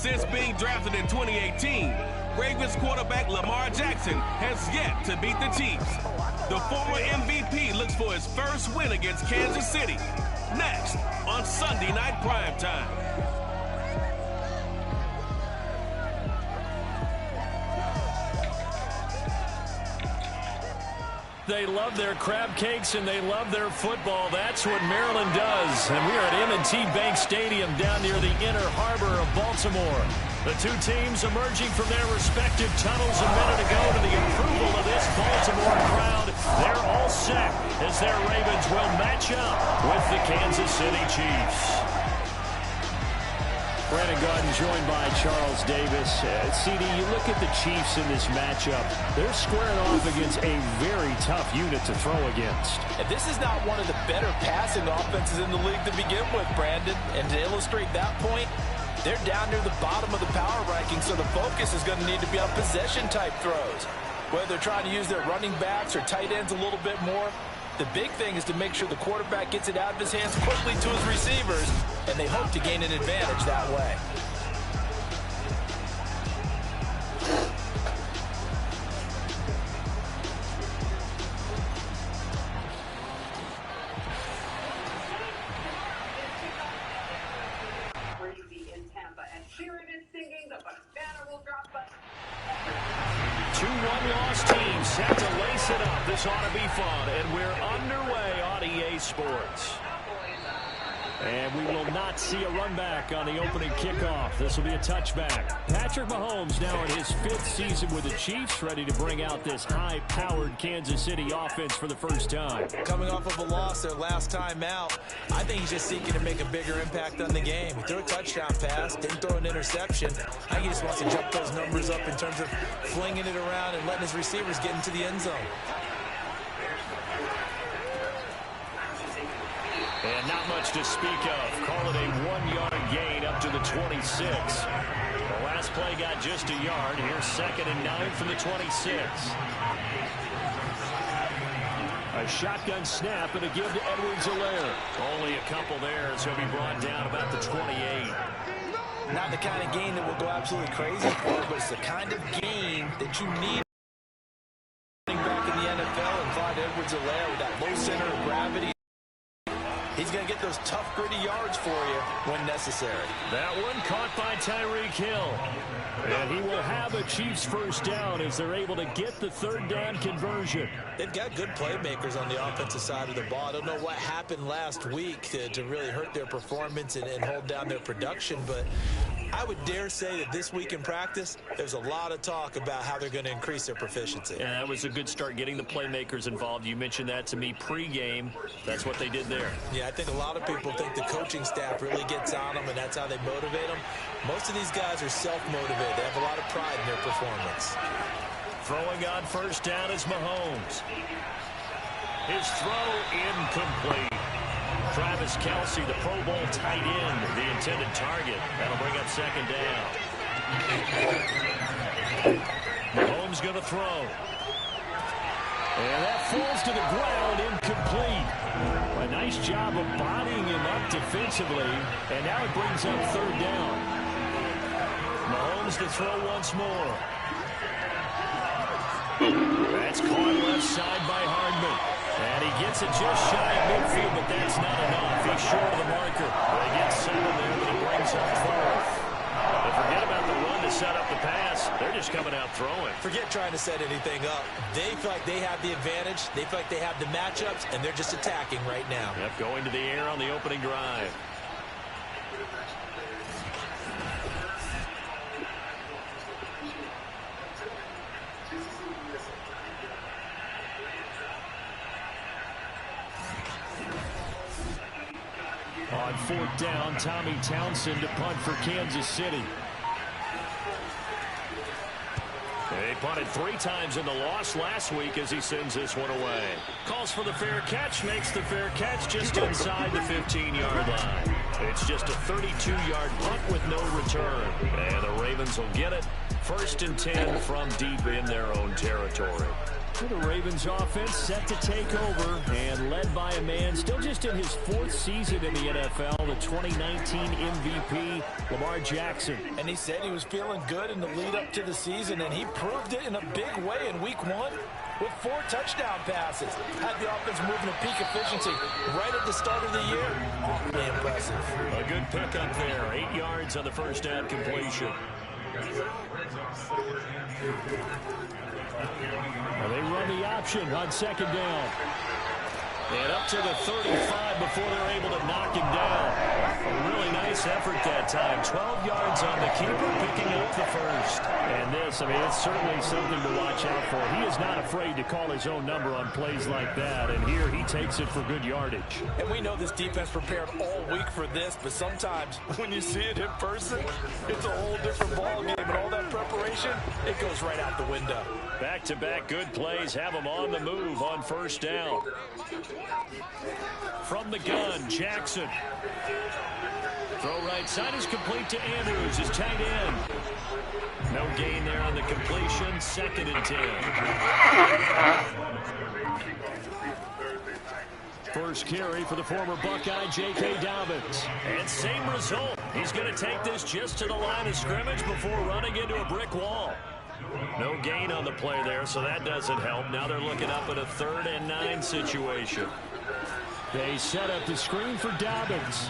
Since being drafted in 2018, Ravens quarterback Lamar Jackson has yet to beat the Chiefs. The former MVP looks for his first win against Kansas City. Next on Sunday Night Primetime. They love their crab cakes and they love their football. That's what Maryland does. And we are at M&T Bank Stadium down near the Inner Harbor of Baltimore. The two teams emerging from their respective tunnels a minute ago to the approval of this Baltimore crowd. They're all set as their Ravens will match up with the Kansas City Chiefs. Brandon Gaudin joined by Charles Davis. CD, you look at the Chiefs in this matchup. They're squaring off against a very tough unit to throw against. And this is not one of the better passing offenses in the league to begin with, Brandon. And to illustrate that point, they're down near the bottom of the power ranking, so the focus is going to need to be on possession-type throws. Whether they're trying to use their running backs or tight ends a little bit more, the big thing is to make sure the quarterback gets it out of his hands quickly to his receivers, and they hope to gain an advantage that way. Two one-loss teams set to lace it up. This ought to be fun, and we're underway on EA Sports. And we will not see a run back on the opening kickoff. This will be a touchback. Patrick Mahomes now in his 5th season with the Chiefs, ready to bring out this high-powered Kansas City offense for the first time. Coming off of a loss their last time out, I think he's just seeking to make a bigger impact on the game. He threw a touchdown pass, didn't throw an interception. I think he just wants to jump those numbers up in terms of flinging it around and letting his receivers get into the end zone. And not much to speak of. Call it a 1-yard gain up to the 26. The last play got just a yard. Here's 2nd and 9 from the 26. A shotgun snap and a give to Edwards-Helaire. Only a couple there, so he'll be brought down about the 28. Not the kind of gain that will go absolutely crazy for, but it's the kind of gain that you need back in the NFL. And Clyde Edwards-Helaire with that low center of gravity. He's going to get those tough, gritty yards for you when necessary. That one caught by Tyreek Hill. And he will have a Chiefs first down as they're able to get the 3rd down conversion. They've got good playmakers on the offensive side of the ball. I don't know what happened last week to really hurt their performance and hold down their production, but I would dare say that this week in practice, there's a lot of talk about how they're going to increase their proficiency. Yeah, that was a good start getting the playmakers involved. You mentioned that to me pregame. That's what they did there. Yeah, I think a lot of people think the coaching staff really gets on them, and that's how they motivate them. Most of these guys are self-motivated. They have a lot of pride in their performance. Throwing on first down is Mahomes. His throw incomplete. Travis Kelce, the Pro Bowl tight end, the intended target. That'll bring up 2nd down. Mahomes going to throw. And that falls to the ground, incomplete. A nice job of bodying him up defensively. And now it brings up 3rd down. Mahomes to throw once more. That's caught left side by Hardman. And he gets it just shy of midfield, but that's not enough. He's short of the marker. They get 7 there, but he brings up 4th. But forget about the run to set up the pass. They're just coming out throwing. Forget trying to set anything up. They feel like they have the advantage. They feel like they have the matchups, and they're just attacking right now. Yep, going to the air on the opening drive. On 4th down, Tommy Townsend to punt for Kansas City. They punted 3 times in the loss last week as he sends this one away. Calls for the fair catch, makes the fair catch just inside the 15-yard line. It's just a 32-yard punt with no return. And the Ravens will get it. 1st and 10 from deep in their own territory. The Ravens offense set to take over and led by a man still just in his 4th season in the NFL, the 2019 MVP, Lamar Jackson. And he said he was feeling good in the lead up to the season, and he proved it in a big way in week 1 with 4 touchdown passes. Had the offense moving at peak efficiency right at the start of the year. Awfully impressive. A good pickup there, 8 yards on the first down completion. Well, they run the option on 2nd down. And up to the 35 before they're able to knock him down. A really nice effort that time. 12 yards on the keeper, picking up the first. And this, I mean, it's certainly something to watch out for. He is not afraid to call his own number on plays like that. And here he takes it for good yardage. And we know this defense prepared all week for this, but sometimes when you see it in person, it's a whole different ballgame. And all that preparation, it goes right out the window. Back-to-back good plays have him on the move on 1st down. From the gun, Jackson. Throw right side is complete to Andrews, his tight end. No gain there on the completion. 2nd and 10. First carry for the former Buckeye, J.K. Dobbins. And same result. He's going to take this just to the line of scrimmage before running into a brick wall. No gain on the play there, so that doesn't help. Now they're looking up at a 3rd and 9 situation. They set up the screen for Dobbins.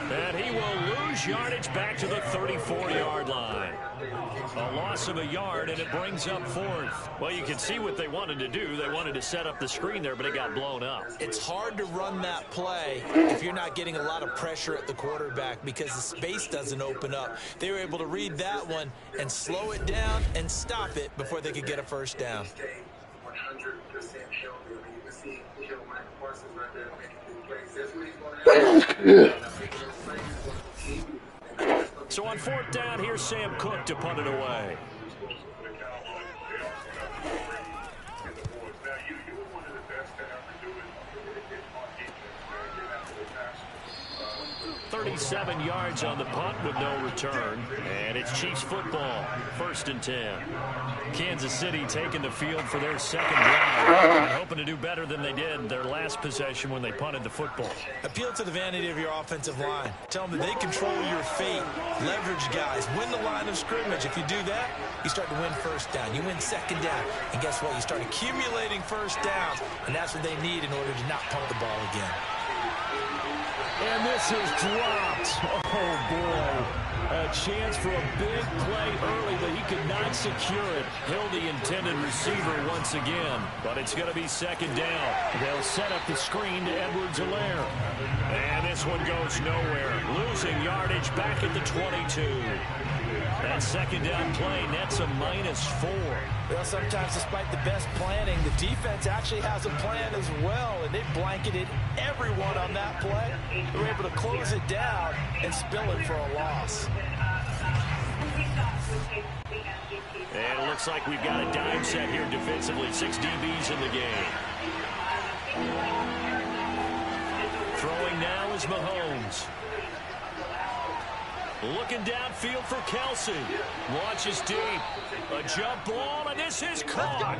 And he will lose yardage back to the 34-yard line. A loss of a yard, and it brings up 4th. Well, you can see what they wanted to do. They wanted to set up the screen there, but it got blown up. It's hard to run that play if you're not getting a lot of pressure at the quarterback because the space doesn't open up. They were able to read that one and slow it down and stop it before they could get a first down. So on 4th down, here's Sam Cook to punt it away. .37 yards on the punt with no return. And it's Chiefs football, 1st and 10. Kansas City taking the field for their 2nd drive and hoping to do better than they did their last possession when they punted the football. Appeal to the vanity of your offensive line. Tell them that they control your fate. Leverage guys. Win the line of scrimmage. If you do that, you start to win 1st down. You win 2nd down. And guess what? You start accumulating 1st downs. And that's what they need in order to not punt the ball again. And this is dropped. Oh, boy. A chance for a big play early, but he could not secure it. Hill, the intended receiver once again. But it's going to be 2nd down. They'll set up the screen to Edwards-Helaire. And this one goes nowhere. Losing yardage back at the 22. That 2nd down play nets a -4. Well, sometimes despite the best planning, the defense actually has a plan as well, and they blanketed everyone on that play. They were able to close it down and spill it for a loss. And it looks like we've got a dime set here defensively. 6 DBs in the game. Throwing now is Mahomes. Looking downfield for Kelsey. Launches deep. A jump ball, and this is caught.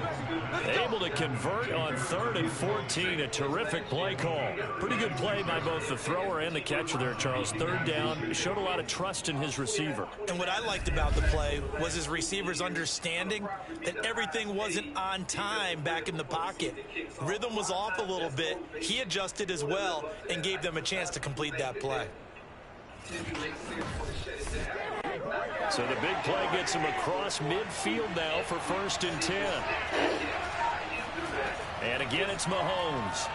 Able to convert on 3rd and 14. A terrific play call. Pretty good play by both the thrower and the catcher there, Charles. 3rd down. Showed a lot of trust in his receiver. And what I liked about the play was his receiver's understanding that everything wasn't on time back in the pocket. Rhythm was off a little bit. He adjusted as well and gave them a chance to complete that play. So the big play gets him across midfield now for 1st and 10. And again, it's Mahomes.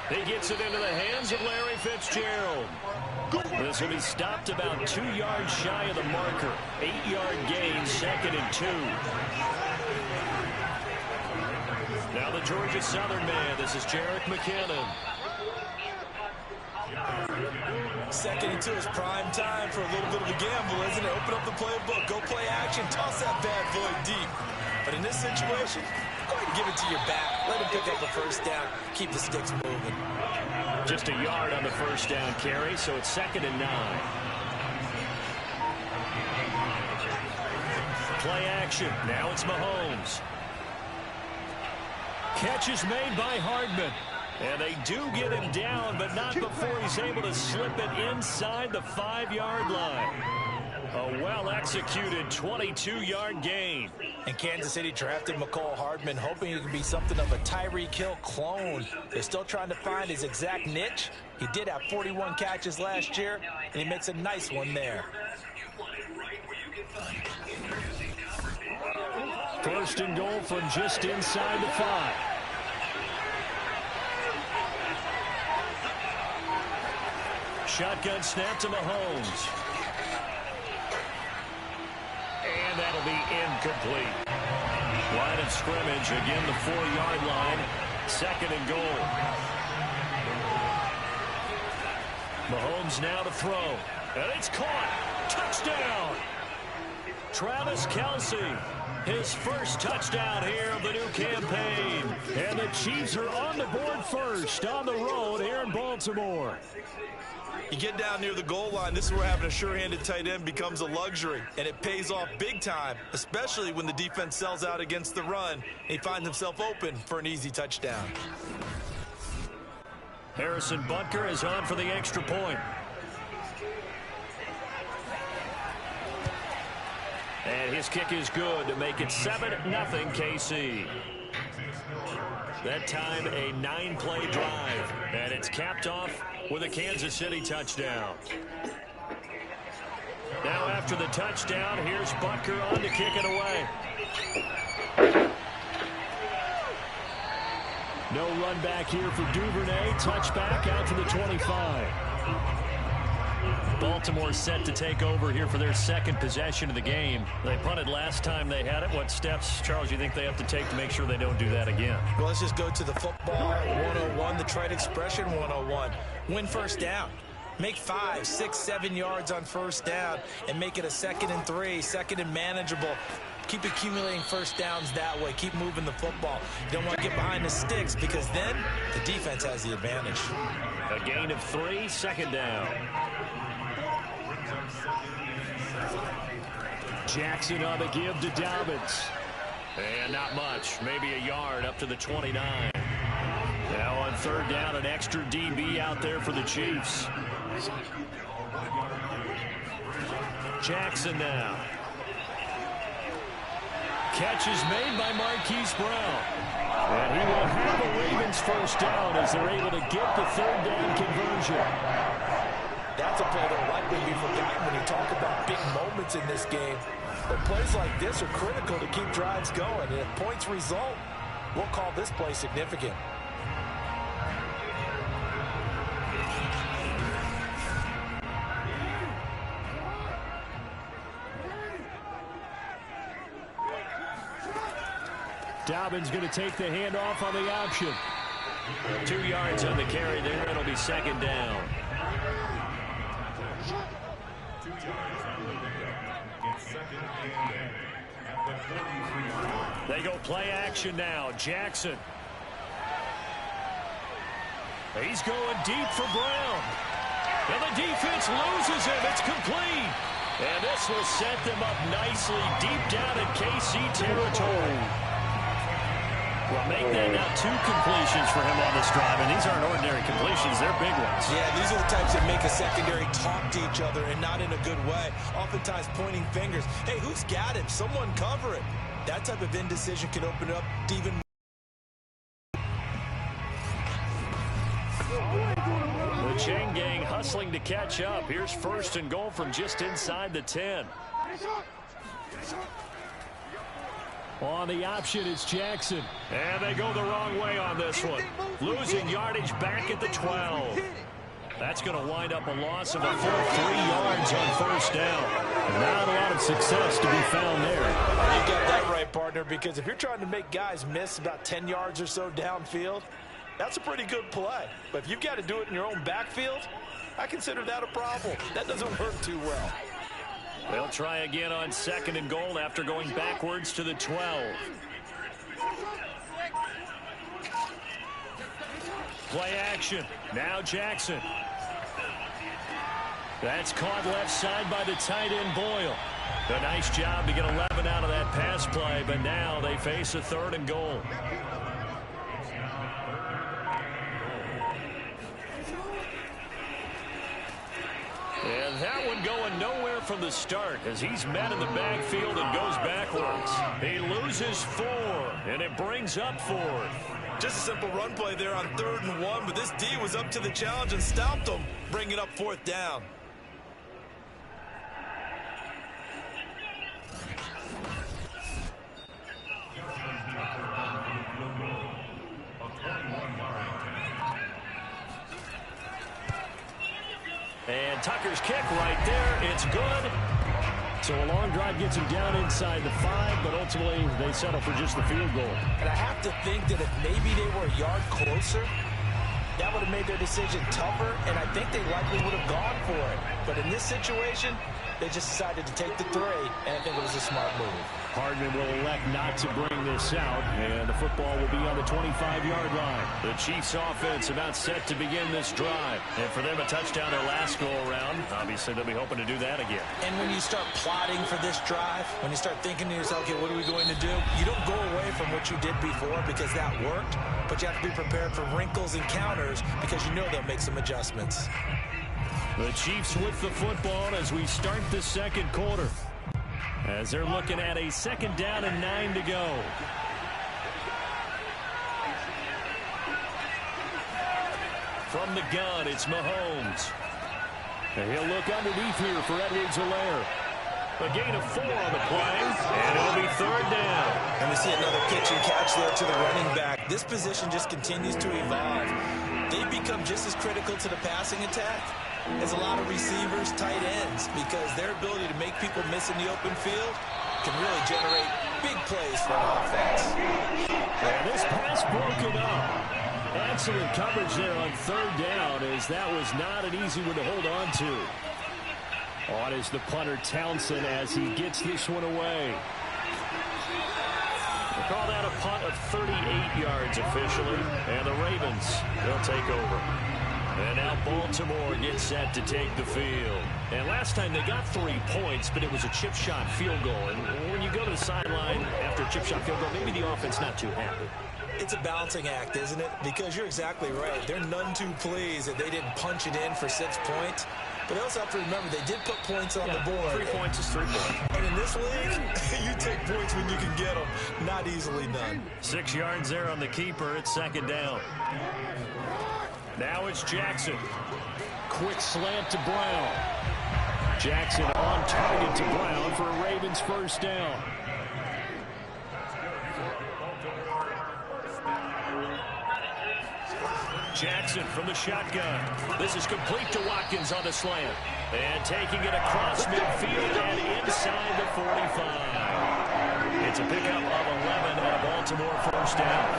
He gets it into the hands of Larry Fitzgerald. This will be stopped about 2 yards shy of the marker. 8-yard gain, 2nd and 2. Now the Georgia Southern man. This is Jerick McKinnon. 2nd and 2 is prime time for a little bit of a gamble, isn't it? Open up the playbook, go play action, toss that bad boy deep. But in this situation, go ahead and give it to your back. Let him pick up the 1st down, keep the sticks moving. Just a yard on the 1st down carry, so it's 2nd and 9. Play action. Now it's Mahomes. Catch is made by Hardman. And they do get him down, but not before he's able to slip it inside the 5-yard line. A well-executed 22-yard gain. And Kansas City drafted Mecole Hardman, hoping he could be something of a Tyreek Hill clone. They're still trying to find his exact niche. He did have 41 catches last year, and he makes a nice one there. First and goal from just inside the 5. Shotgun snap to Mahomes. And that'll be incomplete. Line of scrimmage, again the 4-yard line. Second and goal. Mahomes now to throw. And it's caught. Touchdown. Travis Kelce. His first touchdown here of the new campaign. And the Chiefs are on the board first on the road here in Baltimore. You get down near the goal line, this is where having a sure-handed tight end becomes a luxury, and it pays off big time, especially when the defense sells out against the run, and he finds himself open for an easy touchdown. Harrison Butker is on for the extra point. And his kick is good to make it 7-0 KC. That time a 9-play drive, and it's capped off with a Kansas City touchdown. Now after the touchdown, here's Butker on to kick it away. No run back here for Duvernay. Touchback out to the 25. Baltimore set to take over here for their second possession of the game. They punted last time they had it. What steps, Charles, you think they have to take to make sure they don't do that again? Well, let's just go to the football 101, the trade expression 101. Win first down. Make 5, 6, 7 yards on first down and make it a 2nd and 3, 2nd and manageable. Keep accumulating first downs that way. Keep moving the football. You don't want to get behind the sticks because then the defense has the advantage. A gain of 3, 2nd down. Jackson on the give to Dobbins. And not much. Maybe a yard up to the 29. Now on 3rd down, an extra DB out there for the Chiefs. Jackson now. Catch is made by Marquise Brown. And he will have a Ravens first down as they're able to get the 3rd down conversion. That's a play that'll likely be forgotten when you talk about big moments in this game. But plays like this are critical to keep drives going. And if points result, we'll call this play significant. Dobbins going to take the handoff on the option. 2 yards on the carry there. It'll be 2nd down. They go play action now. Jackson. He's going deep for Brown. And the defense loses him. It's complete. And this will set them up nicely deep down in KC territory. Well, make that now 2 completions for him on this drive, and these aren't ordinary completions. They're big ones. Yeah, these are the types that make a secondary talk to each other, and not in a good way. Oftentimes pointing fingers. Hey, who's got him? Someone cover it. That type of indecision can open it up to even the chain gang hustling to catch up. Here's 1st and goal from just inside the 10. On the option, it's Jackson. And they go the wrong way on this one. Losing yardage back at the 12. That's going to wind up a loss of a full 3 yards on 1st down. Not a lot of success to be found there. You got that right, partner, because if you're trying to make guys miss about 10 yards or so downfield, that's a pretty good play. But if you've got to do it in your own backfield, I consider that a problem. That doesn't work too well. They'll try again on 2nd and goal after going backwards to the 12. Play action. Now Jackson. That's caught left side by the tight end Boyle. A nice job to get 11 out of that pass play, but now they face a 3rd and goal. And that one going nowhere from the start as he's met in the backfield and goes backwards. He loses 4, and it brings up 4th. Just a simple run play there on 3rd and 1, but this D was up to the challenge and stopped him, bringing up 4th down. And Tucker's kick right there. It's good. So a long drive gets him down inside the 5, but ultimately they settle for just the field goal. And I have to think that if maybe they were a yard closer, that would have made their decision tougher, and I think they likely would have gone for it. But in this situation, they just decided to take the 3, and I think it was a smart move. Hardman will elect not to bring this out, and the football will be on the 25-yard line. The Chiefs offense about set to begin this drive. And for them, a touchdown their last go-around. Obviously, they'll be hoping to do that again. And when you start plotting for this drive, when you start thinking to yourself, okay, what are we going to do? You don't go away from what you did before because that worked, but you have to be prepared for wrinkles and counters because you know they'll make some adjustments. The Chiefs with the football as we start the second quarter. As they're looking at a 2nd down and 9 to go. From the gun, it's Mahomes. And he'll look underneath here for Edwards-Helaire. A gain of 4 on the play, and it'll be 3rd down. And we see another pitch and catch there to the running back. This position just continues to evolve. They become just as critical to the passing attack as a lot of receivers, tight ends, because their ability to make people miss in the open field can really generate big plays for an offense. And this pass broken up. Excellent coverage there on 3rd down, as that was not an easy one to hold on to. On is the punter Townsend as he gets this one away. We'll call that a punt of 38 yards officially, and the Ravens, they'll take over. And now Baltimore gets set to take the field. And last time they got 3 points, but it was a chip shot field goal. And when you go to the sideline after a chip shot field goal, maybe the offense not too happy. It's a balancing act, isn't it? Because you're exactly right. They're none too pleased that they didn't punch it in for 6 points. But they also have to remember they did put points on the board. 3 points is 3 points. And in this league, you take points when you can get them. Not easily done. 6 yards there on the keeper. It's 2nd down. Now it's Jackson. Quick slant to Brown. Jackson on target to Brown for a Ravens 1st down. Jackson from the shotgun. This is complete to Watkins on the slant. And taking it across midfield and inside the 45. It's a pickup of 11 and a Baltimore 1st down.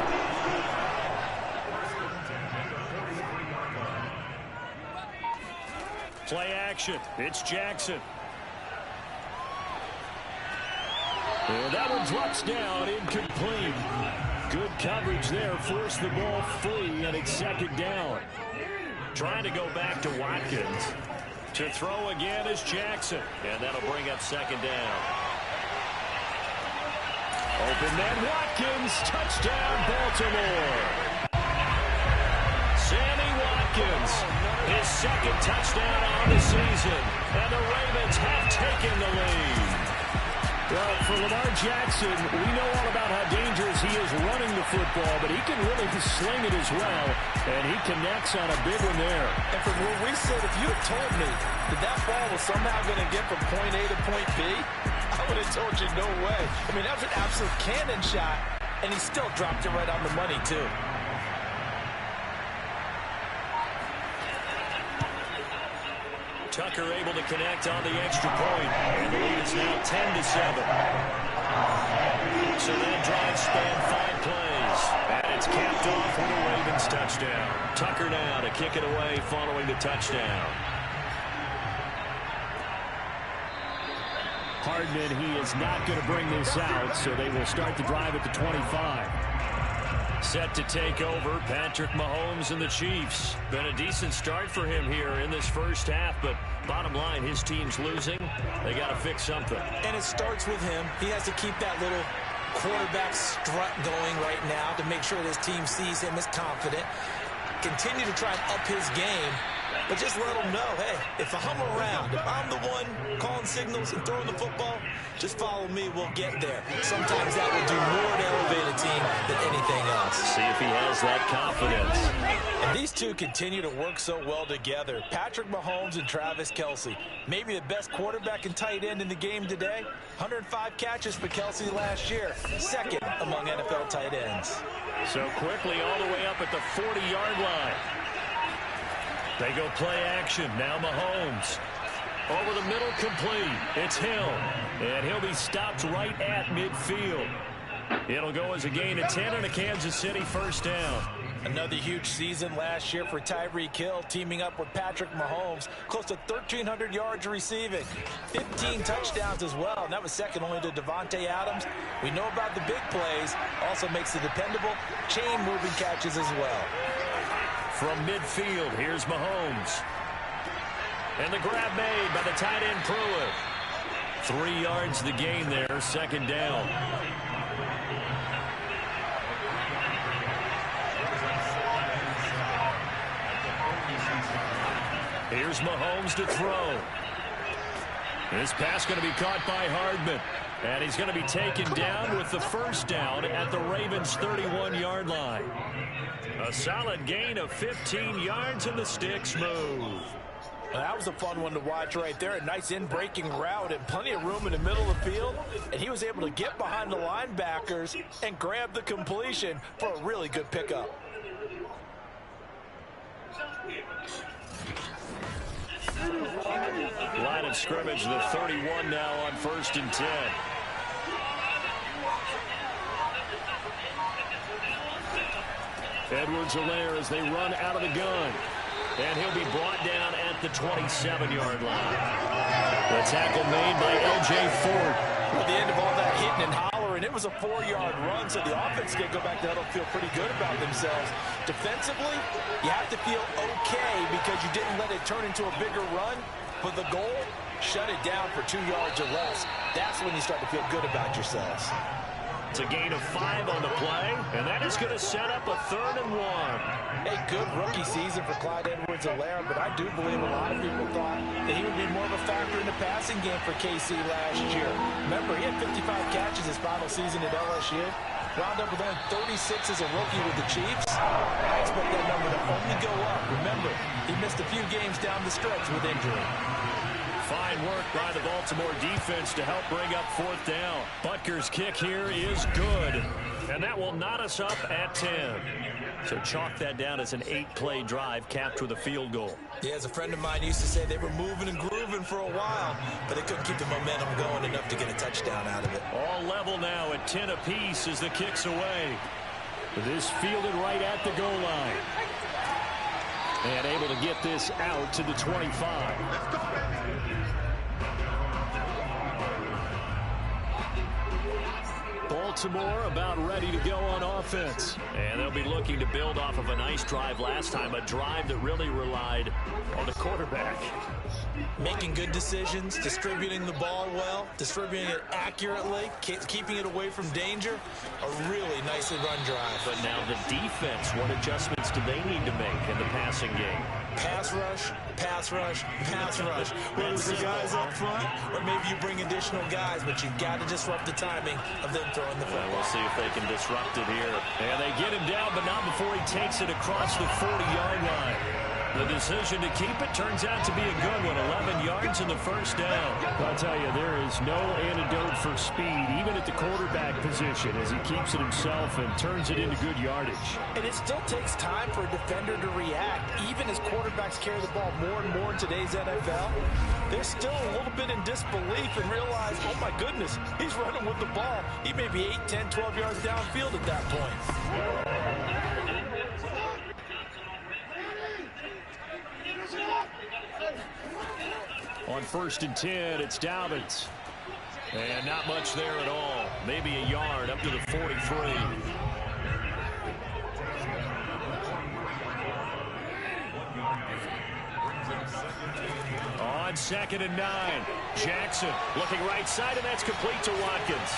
Play action. It's Jackson. And that one drops down, incomplete. Good coverage there. Forced the ball free, and it's 2nd down. Trying to go back to Watkins. To throw again is Jackson. And that'll bring up 2nd down. Open man Watkins. Touchdown, Baltimore. Sammy Watkins. His 2nd touchdown on the season. And the Ravens have taken the lead. Well, for Lamar Jackson, we know all about how dangerous he is running the football, but he can really sling it as well, and he connects on a big one there. And from where we sit, if you had told me that ball was somehow going to get from point A to point B, I would have told you no way. I mean, that was an absolute cannon shot, and he still dropped it right on the money, too. Tucker able to connect on the extra point. And the lead is now 10-7. So that drive spanned 5 plays. And it's capped off with a Ravens touchdown. Tucker now to kick it away following the touchdown. Hardman, he is not going to bring this out, so they will start the drive at the 25. Set to take over, Patrick Mahomes and the Chiefs. Been a decent start for him here in this first half, but bottom line, his team's losing. They got to fix something. And it starts with him. He has to keep that little quarterback strut going right now to make sure this team sees him as confident. Continue to try and up his game, but just let him know, hey, if I'm around, if I'm the one calling signals and throwing the football, just follow me, we'll get there. Sometimes that will do more to elevate a team than anything else. See if he has that confidence. And these two continue to work so well together. Patrick Mahomes and Travis Kelce. Maybe the best quarterback and tight end in the game today. 105 catches for Kelce last year. Second among NFL tight ends. So quickly all the way up at the 40-yard line. They go play action. Now Mahomes. Over the middle, complete. It's Hill. And he'll be stopped right at midfield. It'll go as a gain of 10 and a Kansas City first down. Another huge season last year for Tyreek Hill, teaming up with Patrick Mahomes. Close to 1,300 yards receiving. 15 touchdowns as well, and that was second only to Davante Adams. We know about the big plays. Also makes the dependable chain-moving catches as well. From midfield, here's Mahomes. And the grab made by the tight end Pruitt. 3 yards the gain there, second down. Here's Mahomes to throw. This pass going to be caught by Hardman. And he's going to be taken down with the first down at the Ravens' 31-yard line. A solid gain of 15 yards and the sticks move. Well, that was a fun one to watch right there. A nice in-breaking route and plenty of room in the middle of the field. And he was able to get behind the linebackers and grab the completion for a really good pickup. Line of scrimmage, the 31 now on 1st and 10. Edwards-Helaire as they run out of the gun. And he'll be brought down at the 27-yard line. The tackle made by L.J. Ford. At the end of all that hitting and hollering, it was a 4-yard run, so the offense can go back to huddle, feel pretty good about themselves. Defensively, you have to feel okay because you didn't let it turn into a bigger run, but the goal, shut it down for 2 yards or less. That's when you start to feel good about yourselves. It's a gain of 5 on the play, and that is going to set up a 3rd and 1. A good rookie season for Clyde Edwards-Helaire, but I do believe a lot of people thought that he would be more of a factor in the passing game for KC last year. Remember, he had 55 catches his final season at LSU. Wound up with only 36 as a rookie with the Chiefs. I expect that number to only go up. Remember, he missed a few games down the stretch with injury. Fine work by the Baltimore defense to help bring up 4th down. Butker's kick here is good, and that will knot us up at 10. So chalk that down as an 8-play drive capped with a field goal. Yeah, as a friend of mine used to say, they were moving and grooving for a while, but they couldn't keep the momentum going enough to get a touchdown out of it. All level now at 10 apiece as the kick's away. This fielded right at the goal line. And able to get this out to the 25. Baltimore about ready to go on offense. And they'll be looking to build off of a nice drive last time, a drive that really relied on the quarterback. Making good decisions, distributing the ball well, distributing it accurately, keeping it away from danger. A really nicely run drive. But now the defense, what adjustments do they need to make in the passing game? Pass rush, pass rush, pass rush. Whether it's the guys up front or maybe you bring additional guys, but you've got to disrupt the timing of them throwing the football. We'll see if they can disrupt it here. And they get him down, but not before he takes it across the 40-yard line. The decision to keep it turns out to be a good one. 11 yards in the first down. I'll tell you, there is no antidote for speed, even at the quarterback position, as he keeps it himself and turns it into good yardage. And it still takes time for a defender to react. Even as quarterbacks carry the ball more and more in today's NFL, they're still a little bit in disbelief and realize, oh my goodness, he's running with the ball. He may be 8, 10, 12 yards downfield at that point. On 1st and 10, it's Dobbins. And not much there at all. Maybe a yard up to the 43. On 2nd and 9, Jackson looking right side, and that's complete to Watkins.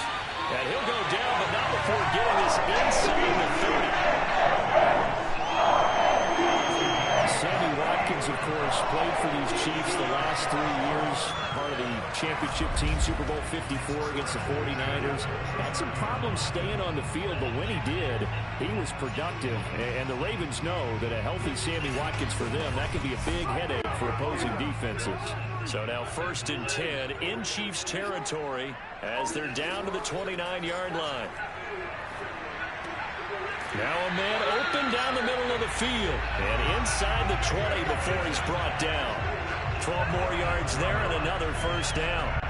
And he'll go down, but not before getting this inside the 30. Sammy Watkins, of course, played for these Chiefs the last 3 years. Part of the championship team, Super Bowl 54 against the 49ers. Had some problems staying on the field, but when he did, he was productive. And the Ravens know that a healthy Sammy Watkins for them, that could be a big headache for opposing defenses. So now 1st and 10 in Chiefs territory as they're down to the 29-yard line. Now a man open down the middle of the field and inside the 20 before he's brought down. 12 more yards there and another first down.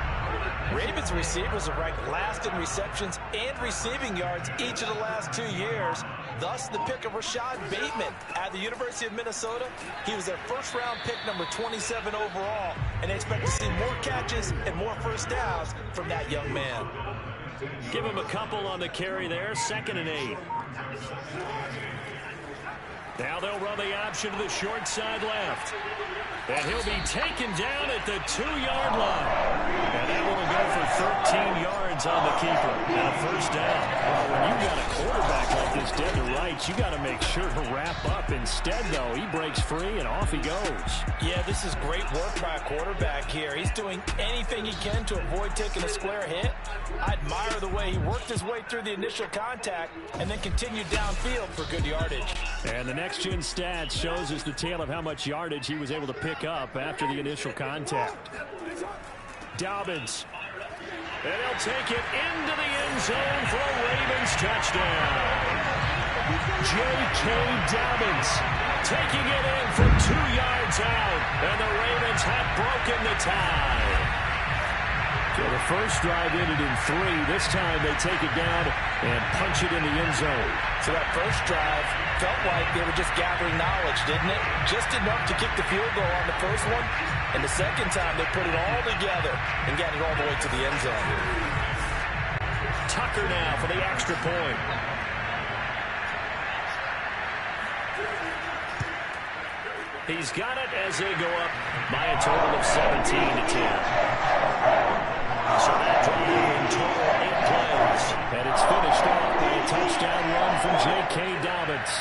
Ravens receivers are ranked last in receptions and receiving yards each of the last 2 years. Thus, the pick of Rashad Bateman at the University of Minnesota. He was their first-round pick, number 27 overall, and they expect to see more catches and more first downs from that young man. Give him a couple on the carry there, 2nd and 8. Now they'll run the option to the short side left. And he'll be taken down at the 2-yard line. And that one will go for 13 yards on the keeper. And a first down. Well, when you've got a quarterback like this dead to rights, you got to make sure to wrap up. Instead, though, he breaks free and off he goes. Yeah, this is great work by a quarterback here. He's doing anything he can to avoid taking a square hit. I admire the way he worked his way through the initial contact and then continued downfield for good yardage. And the next-gen stats shows us the tale of how much yardage he was able to pick up after the initial contact. Dobbins. And he'll take it into the end zone for a Ravens touchdown. J.K. Dobbins taking it in from 2 yards out. And the Ravens have broken the tie. So the first drive ended in 3. This time they take it down and punch it in the end zone. So that first drive felt like they were just gathering knowledge, didn't it? Just enough to kick the field goal on the first one. And the second time they put it all together and got it all the way to the end zone. Tucker now for the extra point. He's got it as they go up by a total of 17-10. So that drive in total 8 plays. And it's finished off by a touchdown run from J.K. Dobbins.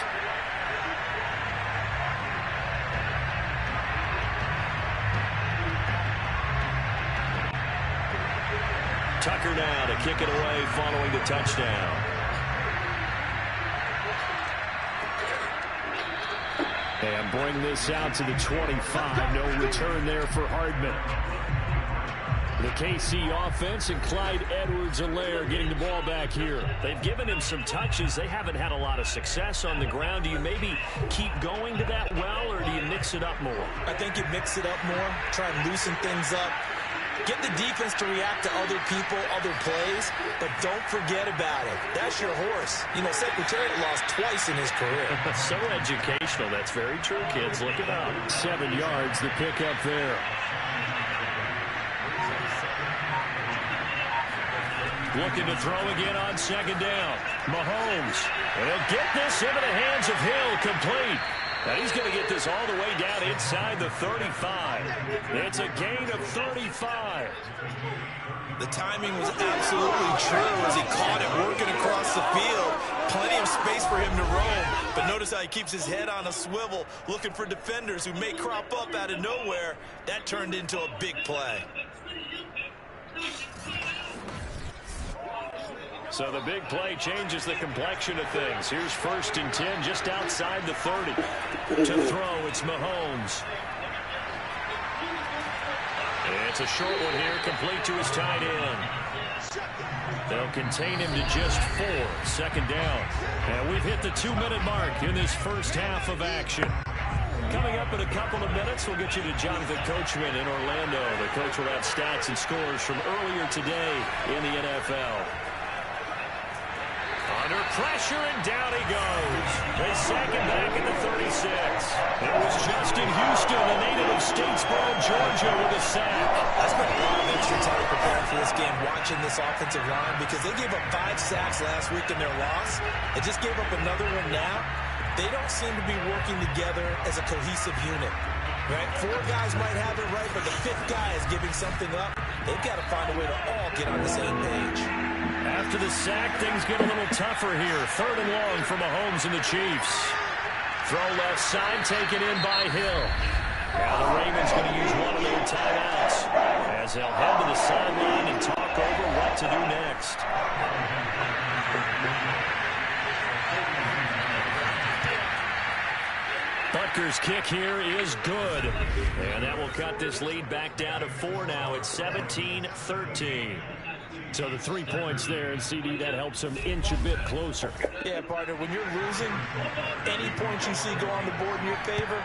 Tucker now to kick it away following the touchdown. And bring this out to the 25. No return there for Hardman. The KC offense and Clyde Edwards-Helaire getting the ball back here. They've given him some touches. They haven't had a lot of success on the ground. Do you maybe keep going to that well, or do you mix it up more? I think you mix it up more, try and loosen things up. Get the defense to react to other people, other plays, but don't forget about it. That's your horse. You know, Secretariat lost twice in his career. So educational. That's very true, kids. Look it up. 7 yards, the pickup there. Looking to throw again on 2nd down. Mahomes. And he'll get this into the hands of Hill, complete. And he's going to get this all the way down inside the 35. It's a gain of 35. The timing was absolutely true as he caught it working across the field. Plenty of space for him to roam. But notice how he keeps his head on a swivel, looking for defenders who may crop up out of nowhere. That turned into a big play. So the big play changes the complexion of things. Here's 1st and 10 just outside the 30. To throw, it's Mahomes. It's a short one here, complete to his tight end. They'll contain him to just 4. 2nd down. And we've hit the 2-minute mark in this first half of action. Coming up in a couple of minutes, we'll get you to Jonathan Coachman in Orlando. The coach will have stats and scores from earlier today in the NFL. Under pressure, and down he goes. They sack him back at the 36. It was Justin Houston, a native of Statesboro, Georgia, with a sack. I spent a lot of extra time preparing for this game, watching this offensive line, because they gave up 5 sacks last week in their loss. They just gave up another one now. They don't seem to be working together as a cohesive unit. Right? 4 guys might have it right, but the 5th guy is giving something up. They've got to find a way to all get on the same page. After the sack, things get a little tougher here. 3rd and long for Mahomes and the Chiefs. Throw left side, taken in by Hill. Now the Ravens going to use one of their timeouts as they'll head to the sideline and talk over what to do next. Butker's kick here is good. And that will cut this lead back down to 4 now. It's 17-13. So the 3 points there, and CD, that helps them inch a bit closer. Yeah, partner, when you're losing, any points you see go on the board in your favor,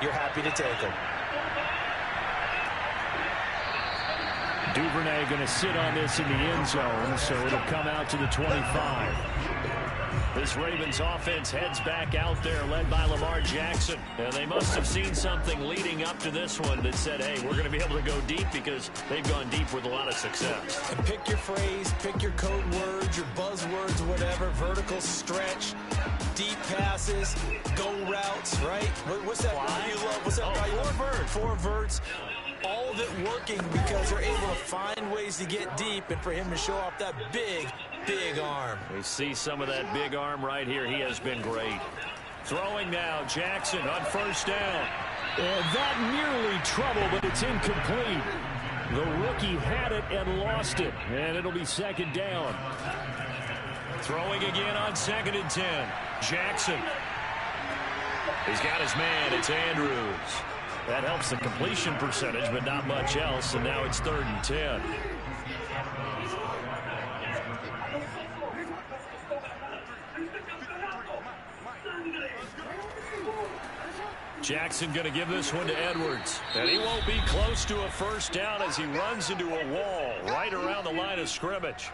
you're happy to take them. Duvernay going to sit on this in the end zone, so it'll come out to the 25. This Ravens offense heads back out there, led by Lamar Jackson. And they must have seen something leading up to this one that said, hey, we're going to be able to go deep, because they've gone deep with a lot of success. And pick your phrase, pick your code words, your buzzwords, whatever, vertical stretch, deep passes, go routes, right? What's that you love? What's that? Four verts. All of it working because they're able to find ways to get deep, and for him to show off that big arm. We see some of that big arm right here. He has been great. Throwing now, Jackson on 1st down. That nearly trouble, but it's incomplete. The rookie had it and lost it, and it'll be 2nd down. Throwing again on 2nd and 10. Jackson. He's got his man. It's Andrews. That helps the completion percentage, but not much else, and now it's 3rd and 10. Jackson going to give this one to Edwards. And he won't be close to a 1st down as he runs into a wall right around the line of scrimmage.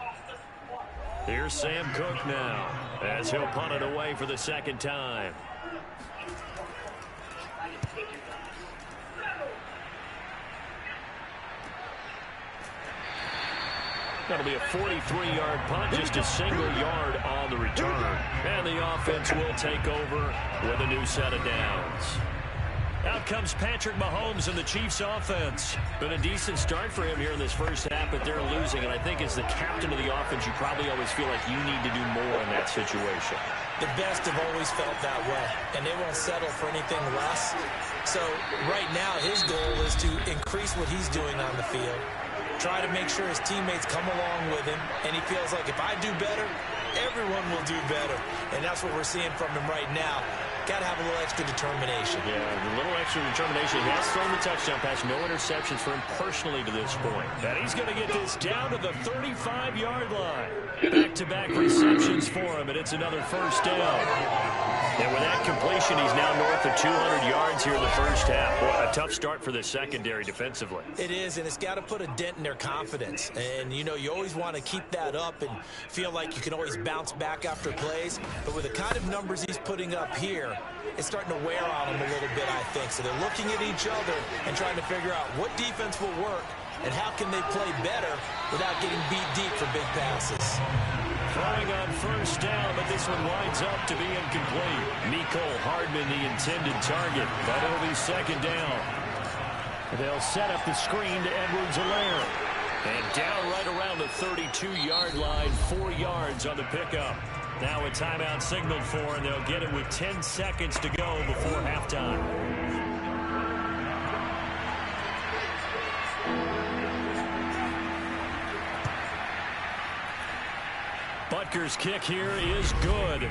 Here's Sam Cook now as he'll punt it away for the 2nd time. That'll be a 43-yard punt, just a single yard on the return. And the offense will take over with a new set of downs. Out comes Patrick Mahomes and the Chiefs offense. Been a decent start for him here in this first half, but they're losing. And I think as the captain of the offense, you probably always feel like you need to do more in that situation. The best have always felt that way, and they won't settle for anything less. So right now his goal is to increase what he's doing on the field. Try to make sure his teammates come along with him, and he feels like if I do better, everyone will do better. And that's what we're seeing from him right now. Got to have a little extra determination. Yeah, a little extra determination. He has thrown the touchdown pass. No interceptions for him personally to this point. And he's going to get this down to the 35-yard line. Back-to-back receptions for him, and it's another 1st down. And with that completion, he's now north of 200 yards here in the first half. Boy, a tough start for the secondary defensively. It is, and it's got to put a dent in their confidence. And, you know, you always want to keep that up and feel like you can always bounce back after plays. But with the kind of numbers he's putting up here, it's starting to wear on them a little bit, I think. So they're looking at each other and trying to figure out what defense will work and how can they play better without getting beat deep for big passes. Throwing on 1st down, but this one winds up to be incomplete. Mecole Hardman, the intended target, but it'll be 2nd down. They'll set up the screen to Edwards-Helaire. And down right around the 32-yard line, 4 yards on the pickup. Now a timeout signaled for, and they'll get it with 10 seconds to go before halftime. Butker's kick here is good,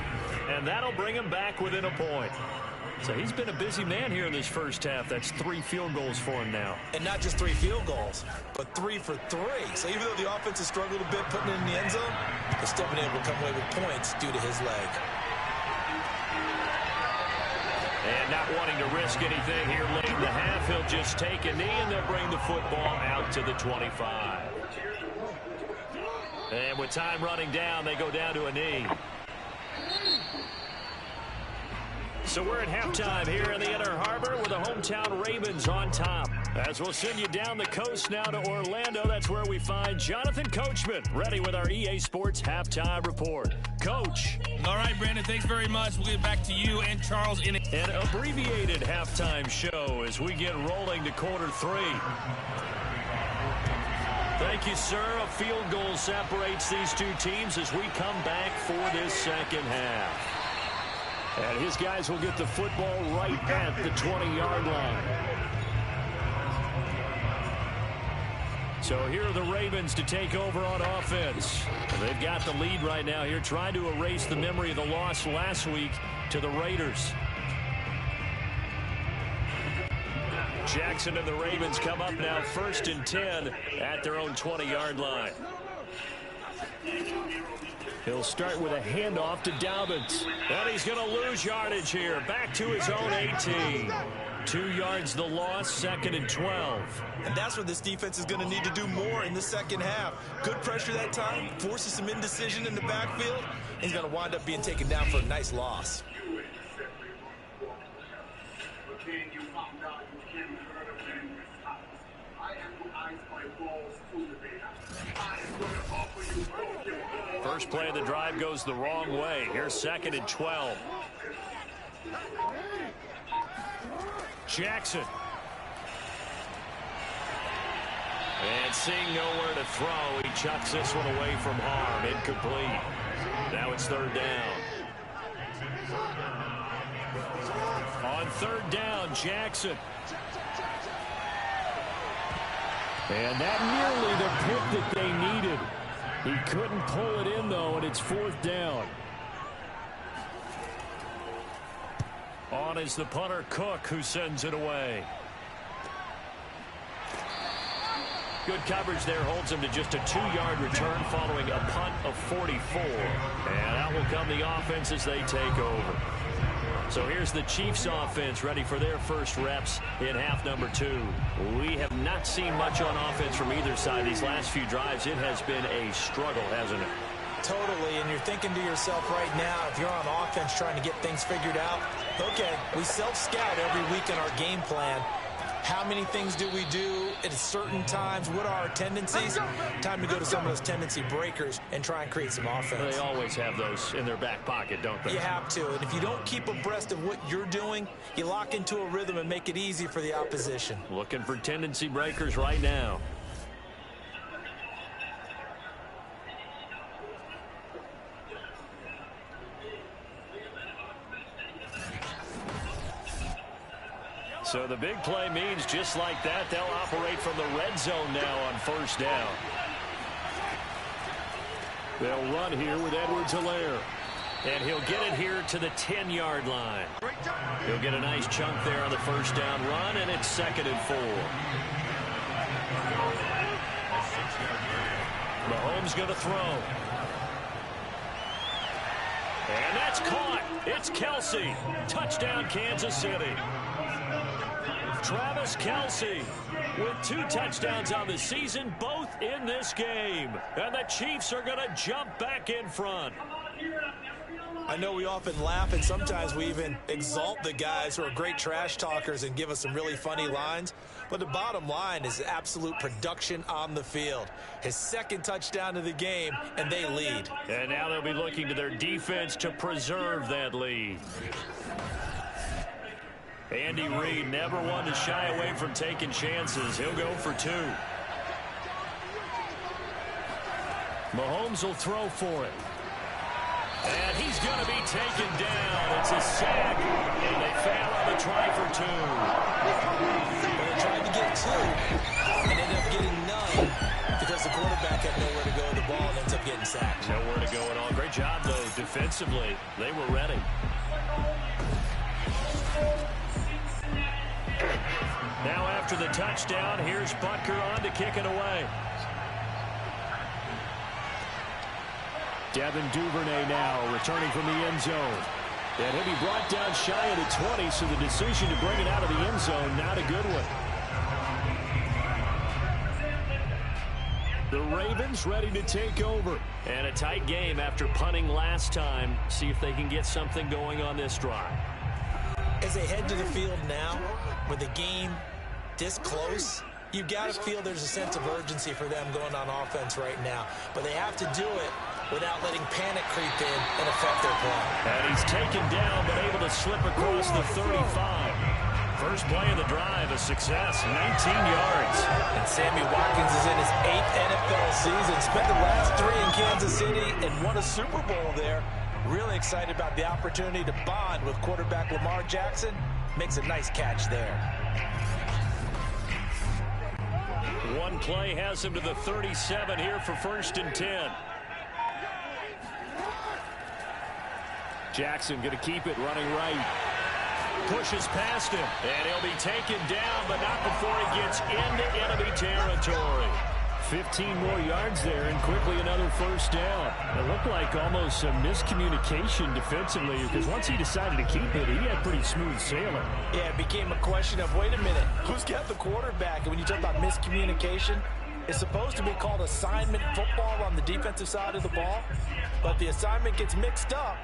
and that'll bring him back within a point. So he's been a busy man here in this first half. That's 3 field goals for him now. And not just 3 field goals, but 3 for 3. So even though the offense has struggled a bit putting it in the end zone, they've still been able to come away with points due to his leg. And not wanting to risk anything here late in the half, he'll just take a knee, and they'll bring the football out to the 25. And with time running down, they go down to a knee. So we're at halftime here in the Inner Harbor with the hometown Ravens on top. As we'll send you down the coast now to Orlando, that's where we find Jonathan Coachman, ready with our EA Sports Halftime Report. Coach. All right, Brandon, thanks very much. We'll get back to you and Charles in an abbreviated halftime show as we get rolling to quarter 3. Thank you, sir. A field goal separates these two teams as we come back for this second half. And his guys will get the football right at the 20-yard line. So here are the Ravens to take over on offense. And they've got the lead right now here, trying to erase the memory of the loss last week to the Raiders. Jackson and the Ravens come up now 1st and 10 at their own 20-yard line. He'll start with a handoff to Dobbins. And he's going to lose yardage here. Back to his own 18. 2 yards the loss, 2nd and 12. And that's where this defense is going to need to do more in the second half. Good pressure that time, forces some indecision in the backfield. He's going to wind up being taken down for a nice loss. First play of the drive goes the wrong way. Here's 2nd and 12. Jackson. And seeing nowhere to throw, he chucks this one away from harm. Incomplete. Now it's 3rd down. On 3rd down, Jackson. And that nearly the pick that they needed. He couldn't pull it in, though, and it's 4th down. On is the punter, Cook, who sends it away. Good coverage there, holds him to just a 2-yard return following a punt of 44. And out will come the offense as they take over. So here's the Chiefs offense ready for their first reps in half number 2. We have not seen much on offense from either side these last few drives. It has been a struggle, hasn't it? Totally, and you're thinking to yourself right now, if you're on offense trying to get things figured out, okay, we self-scout every week in our game plan. How many things do we do at certain times? What are our tendencies? Time to go to some of those tendency breakers and try and create some offense. They always have those in their back pocket, don't they? You have to, and if you don't keep abreast of what you're doing, you lock into a rhythm and make it easy for the opposition. Looking for tendency breakers right now. So the big play means just like that, they'll operate from the red zone now on 1st down. They'll run here with Edwards-Helaire. And he'll get it here to the 10-yard line. He'll get a nice chunk there on the 1st down run, and it's 2nd and 4. Mahomes going to throw. And that's caught. It's Kelce. Touchdown, Kansas City. Travis Kelce with 2 touchdowns on the season, both in this game. And the Chiefs are going to jump back in front. I know we often laugh, and sometimes we even exalt the guys who are great trash talkers and give us some really funny lines. But the bottom line is absolute production on the field. His 2nd touchdown of the game, and they lead. And now they'll be looking to their defense to preserve that lead. Andy Reid never one to shy away from taking chances. He'll go for 2. Mahomes will throw for it. And he's going to be taken down. It's a sack, and they fail on the try for 2. They tried to get 2 and ended up getting none because the quarterback had nowhere to go with the ball and ends up getting sacked. Nowhere to go at all. Great job, though, defensively. They were ready. Now after the touchdown, here's Butker on to kick it away. Devin Duvernay now returning from the end zone. And he'll be brought down shy of the 20, so the decision to bring it out of the end zone, not a good one. The Ravens ready to take over. And a tight game after punting last time. See if they can get something going on this drive. As they head to the field now, with the game this close, you've got to feel there's a sense of urgency for them going on offense right now. But they have to do it without letting panic creep in and affect their play. And he's taken down, but able to slip across the 35. First play of the drive, a success, 19 yards. And Sammy Watkins is in his 8th NFL season. Spent the last 3 in Kansas City and won a Super Bowl there. Really excited about the opportunity to bond with quarterback Lamar Jackson. Makes a nice catch there. One play has him to the 37 here for 1st and 10. Jackson going to keep it running right. Pushes past him, and he'll be taken down, but not before he gets into enemy territory. 15 more yards there, and quickly another 1st down. It looked like almost some miscommunication defensively, because once he decided to keep it, he had pretty smooth sailing. Yeah, it became a question of, wait a minute, who's got the quarterback? And when you talk about miscommunication, it's supposed to be called assignment football on the defensive side of the ball. But if the assignment gets mixed up,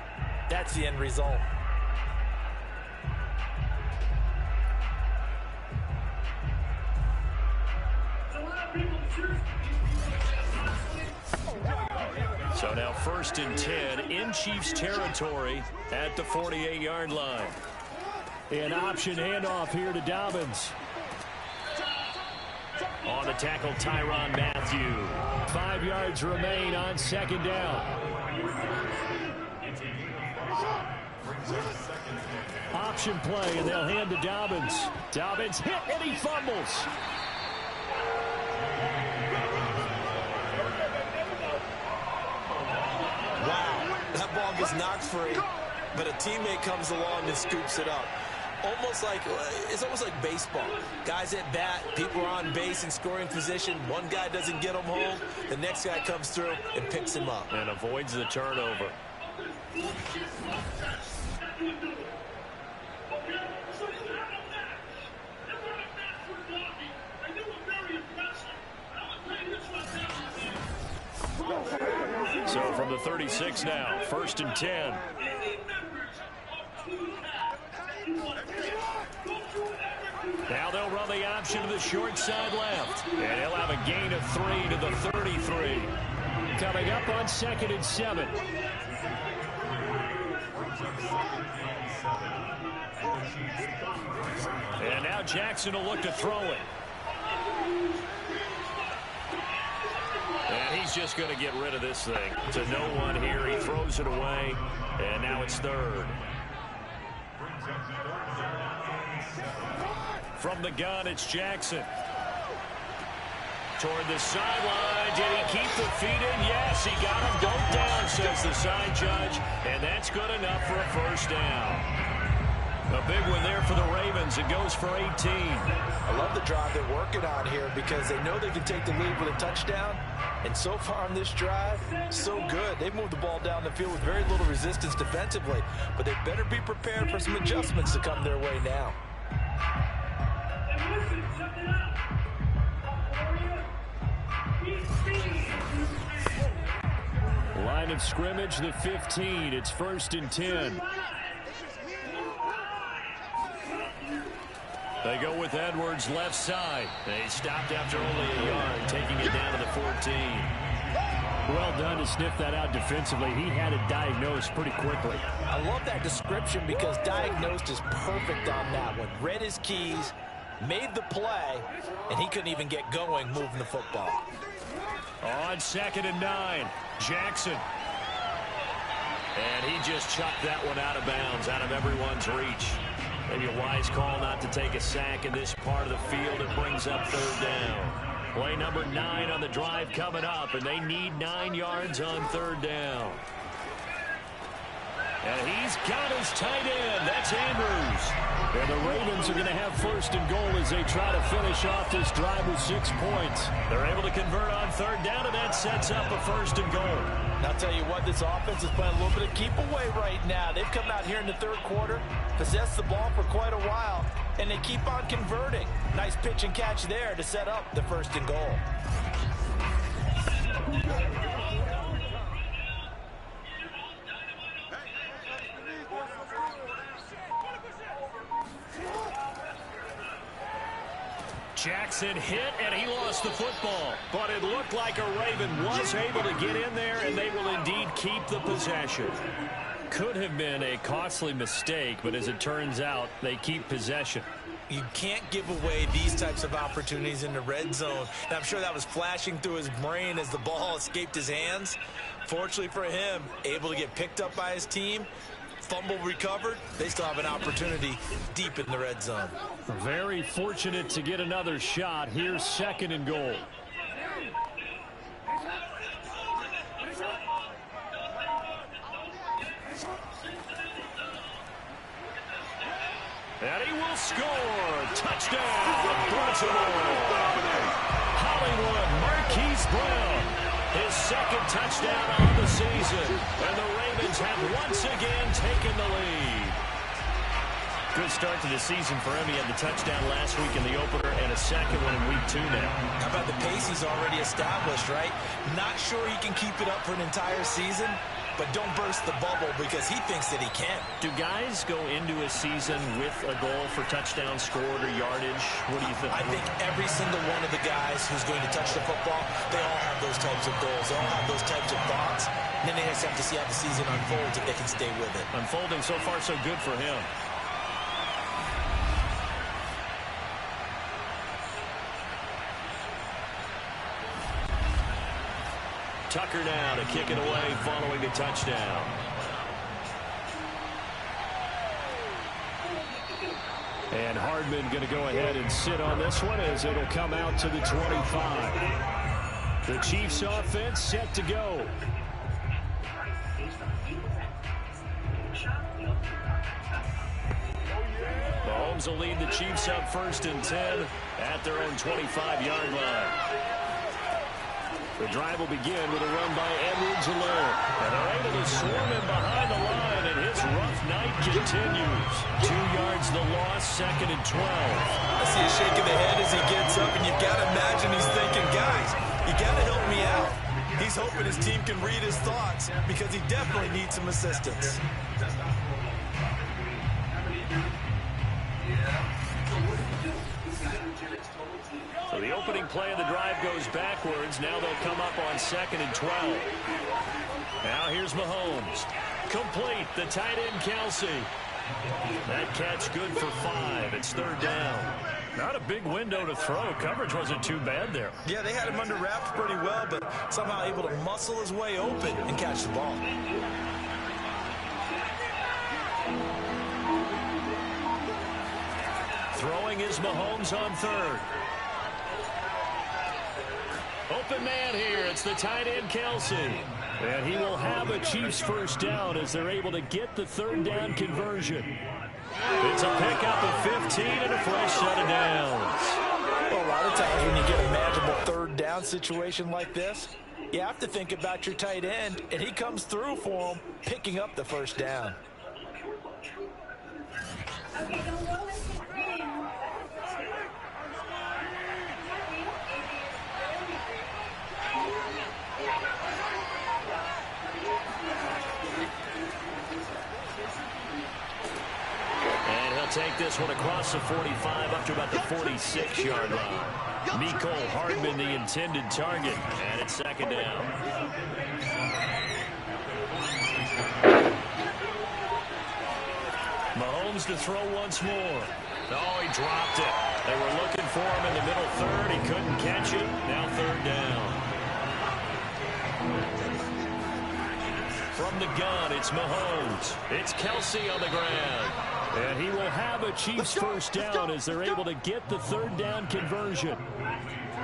that's the end result. So now 1st and 10 in Chiefs territory at the 48-yard line. An option handoff here to Dobbins. On the tackle, Tyrann Mathieu. 5 yards remain on 2nd down. Option play, and they'll hand to Dobbins. Dobbins hit, and he fumbles. Wow, that ball gets knocked free, but a teammate comes along and scoops it up. It's almost like baseball. Guys at bat, people are on base in scoring position. One guy doesn't get him home. The next guy comes through and picks him up. And avoids the turnover. So from the 36 now, 1st and 10. Now they'll run the option to the short side left. And he'll have a gain of 3 to the 33. Coming up on 2nd and 7. And now Jackson will look to throw it. And he's just going to get rid of this thing. To no one here. He throws it away. And now it's 3rd. From the gun, it's Jackson. Toward the sideline. Did he keep the feet in? Yes, he got him. Don't down, says the side judge. And that's good enough for a 1st down. A big one there for the Ravens. It goes for 18. I love the drive they're working on here because they know they can take the lead with a touchdown. And so far on this drive, so good. They've moved the ball down the field with very little resistance defensively. But they better be prepared for some adjustments to come their way now. Line of scrimmage, the 15. It's 1st and 10. They go with Edwards left side. They stopped after only a yard, taking it down to the 14. Well done to sniff that out defensively. He had it diagnosed pretty quickly. I love that description because diagnosed is perfect on that one. Read his keys, made the play, and he couldn't even get going moving the football. On 2nd and 9, Jackson. And he just chucked that one out of bounds, out of everyone's reach. Maybe a wise call not to take a sack in this part of the field. It brings up 3rd down. Play number 9 on the drive coming up, and they need 9 yards on 3rd down. And he's got his tight end. That's Andrews. And the Ravens are going to have 1st and goal as they try to finish off this drive with 6 points. They're able to convert on 3rd down, and that sets up a 1st and goal. And I'll tell you what, this offense is playing a little bit of keep away right now. They've come out here in the 3rd quarter, possessed the ball for quite a while, and they keep on converting. Nice pitch and catch there to set up the 1st and goal. Jackson hit, and he lost the football. But it looked like a Raven was able to get in there, and they will indeed keep the possession. could have been a costly mistake, but as it turns out, they keep possession. You can't give away these types of opportunities in the red zone. And I'm sure that was flashing through his brain as the ball escaped his hands. Fortunately for him, able to get picked up by his team, fumble recovered. They still have an opportunity deep in the red zone. Very fortunate to get another shot. Here's 2nd and goal. And he will score. Touchdown, Baltimore. Hollywood Marquise Brown. His 2nd touchdown on the season. And the Ravens have once again taken the lead. Good start to the season for him. He had the touchdown last week in the opener and a 2nd one in week 2 now. How about the pace he's already established, right? Not sure he can keep it up for an entire season, but don't burst the bubble because he thinks that he can. Do guys go into a season with a goal for touchdowns scored or yardage? What do you think? I think every single one of the guys who's going to touch the football, they all have those types of goals. They all have those types of thoughts. And then they just have to see how the season unfolds if they can stay with it. Unfolding so far so good for him. Tucker now to kick it away following the touchdown. And Hardman going to go ahead and sit on this one as it'll come out to the 25. The Chiefs offense set to go. Mahomes will lead the Chiefs up 1st and 10 at their own 25-yard line. The drive will begin with a run by Edwards-Helaire. And they're able to swarm him behind the line, and his rough night continues. 2 yards the loss, 2nd and 12. I see a shake of the head as he gets up, and you've got to imagine he's thinking, guys, you got to help me out. He's hoping his team can read his thoughts because he definitely needs some assistance. So the opening play of the drive goes backwards. Now they'll come up on 2nd and 12. Now here's Mahomes. Complete. The tight end, Kelsey. That catch good for 5. It's 3rd down. Not a big window to throw. Coverage wasn't too bad there. Yeah, they had him under wraps pretty well, but somehow able to muscle his way open and catch the ball. Throwing is Mahomes on 3rd. Open man here. It's the tight end, Kelsey. And he will have a Chiefs 1st down as they're able to get the 3rd down conversion. It's a pickup of 15 and a fresh set of downs. Well, a lot of times when you get a manageable 3rd down situation like this, you have to think about your tight end, and he comes through for him, picking up the 1st down. Okay, don't go with the green. Take this one across the 45 up to about the 46-yard line. Mecole Hardman, the intended target, and it's 2nd down. Mahomes to throw once more. Oh, he dropped it. They were looking for him in the middle 3rd. He couldn't catch it. Now 3rd down. From the gun, it's Mahomes. It's Kelsey on the ground. And he will have a Chiefs 1st down as they're able to get the 3rd down conversion.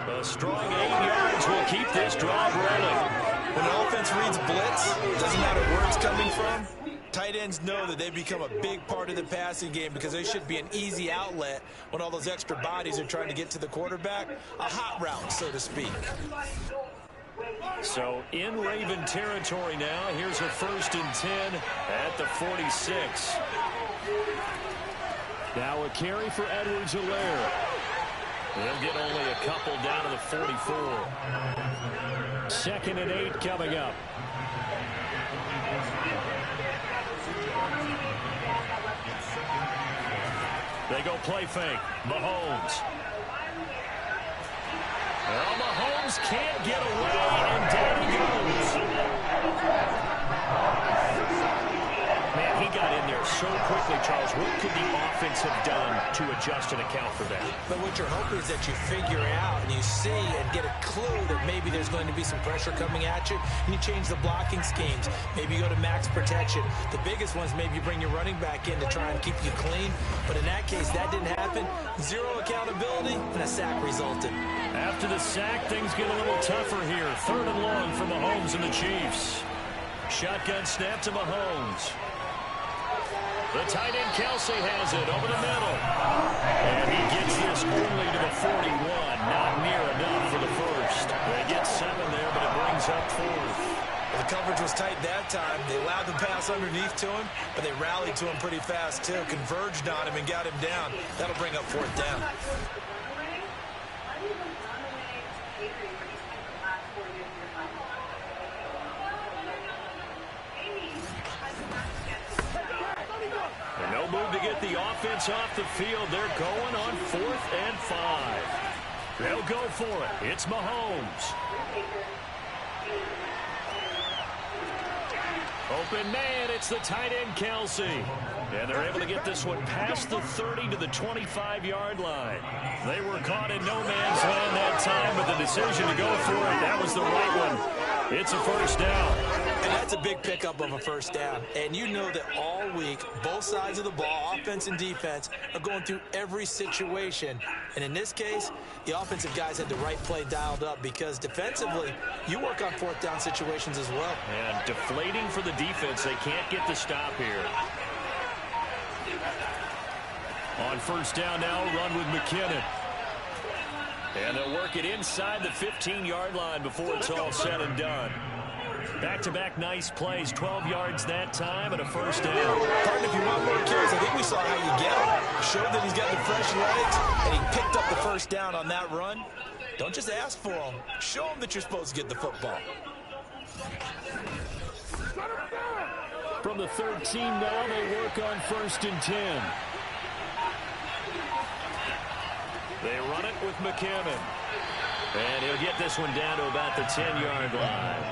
A strong 8 yards will keep this drive rolling. When the offense reads blitz, doesn't matter where it's coming from, tight ends know that they become a big part of the passing game because they should be an easy outlet when all those extra bodies are trying to get to the quarterback. A hot route, so to speak. So in Raven territory now. Here's a 1st and 10 at the 46. Now a carry for Edwards-Helaire. They'll get only a couple down to the 44. 2nd and 8 coming up. They go play fake. Mahomes. Well, Mahomes can't get away, and down he goes. there so quickly, Charles. What could the offense have done to adjust and account for that? But what you're hoping is that you figure out and you see and get a clue that maybe there's going to be some pressure coming at you, and you change the blocking schemes. Maybe you go to max protection. The biggest ones, maybe you bring your running back in to try and keep you clean. But in that case, that didn't happen. Zero accountability, and a sack resulted. After the sack, things get a little tougher here. 3rd and long for Mahomes and the Chiefs. Shotgun snap to Mahomes. The tight end Kelce has it over the middle. And he gets this only to the 41. Not near enough for the first. They get 7 there, but it brings up 4th. The coverage was tight that time. They allowed the pass underneath to him, but they rallied to him pretty fast, too. Converged on him and got him down. That'll bring up 4th down. No move to get the offense off the field. They're going on 4th and 5. They'll go for it. It's Mahomes. Open man, it's the tight end Kelce. And they're able to get this one past the 30 to the 25-yard line. They were caught in no man's land that time, but the decision to go for it, that was the right one. It's a first down. And that's a big pickup of a first down. And you know that all week, both sides of the ball, offense and defense, are going through every situation. And in this case, the offensive guys had the right play dialed up because defensively, you work on 4th down situations as well. And deflating for the defense. They can't get the stop here. On first down now, run with McKinnon. And they'll work it inside the 15-yard line before it's all said and done. Back-to-back nice plays, 12 yards that time and a first down. Pardon if you want more carries. I think we saw how you get him. Showed that he's got the fresh legs, and he picked up the first down on that run. Don't just ask for him. Show him that you're supposed to get the football. From the 13 now, they work on 1st and 10. They run it with McKinnon. And he'll get this one down to about the 10-yard line.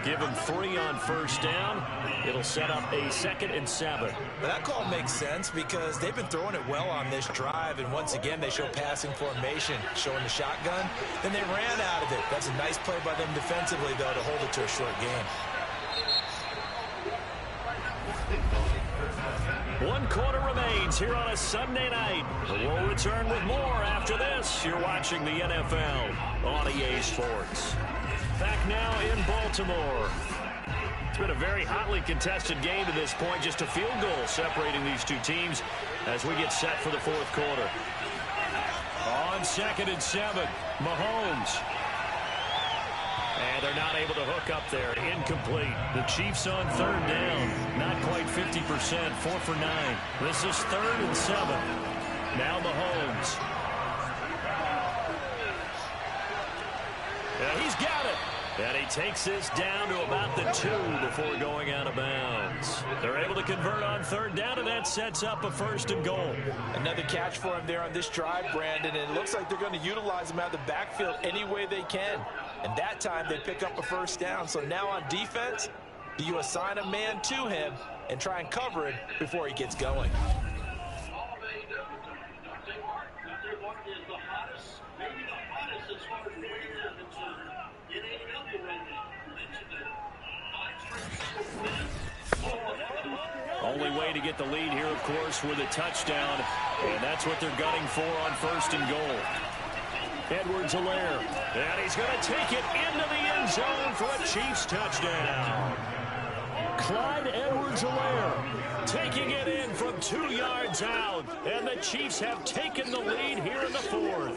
Give him 3 on first down. It'll set up a 2nd and 7. But that call makes sense because they've been throwing it well on this drive. And once again, they show passing formation, showing the shotgun. Then they ran out of it. That's a nice play by them defensively, though, to hold it to a short game. 1 quarter remains here on a Sunday night. We'll return with more after this. You're watching the NFL on EA Sports. Back now in Baltimore. It's been a very hotly contested game to this point. Just a field goal separating these two teams as we get set for the 4th quarter. On 2nd and 7, Mahomes. And they're not able to hook up there. Incomplete. The Chiefs on 3rd down. Not quite 50%. 4 for 9. This is 3rd and 7. Now Mahomes. Yeah, he's got it. And he takes this down to about the 2 before going out of bounds. They're able to convert on 3rd down, and that sets up a 1st and goal. Another catch for him there on this drive, Brandon, and it looks like they're going to utilize him out of the backfield any way they can. And that time they pick up a first down. So now on defense, do you assign a man to him and try and cover it before he gets going? Only way to get the lead here, of course, with a touchdown. And that's what they're gunning for on 1st and goal. Edwards-Helaire. And he's going to take it into the end zone for a Chiefs touchdown. Clyde Edwards-Helaire taking it in from 2 yards out. And the Chiefs have taken the lead here in the 4th.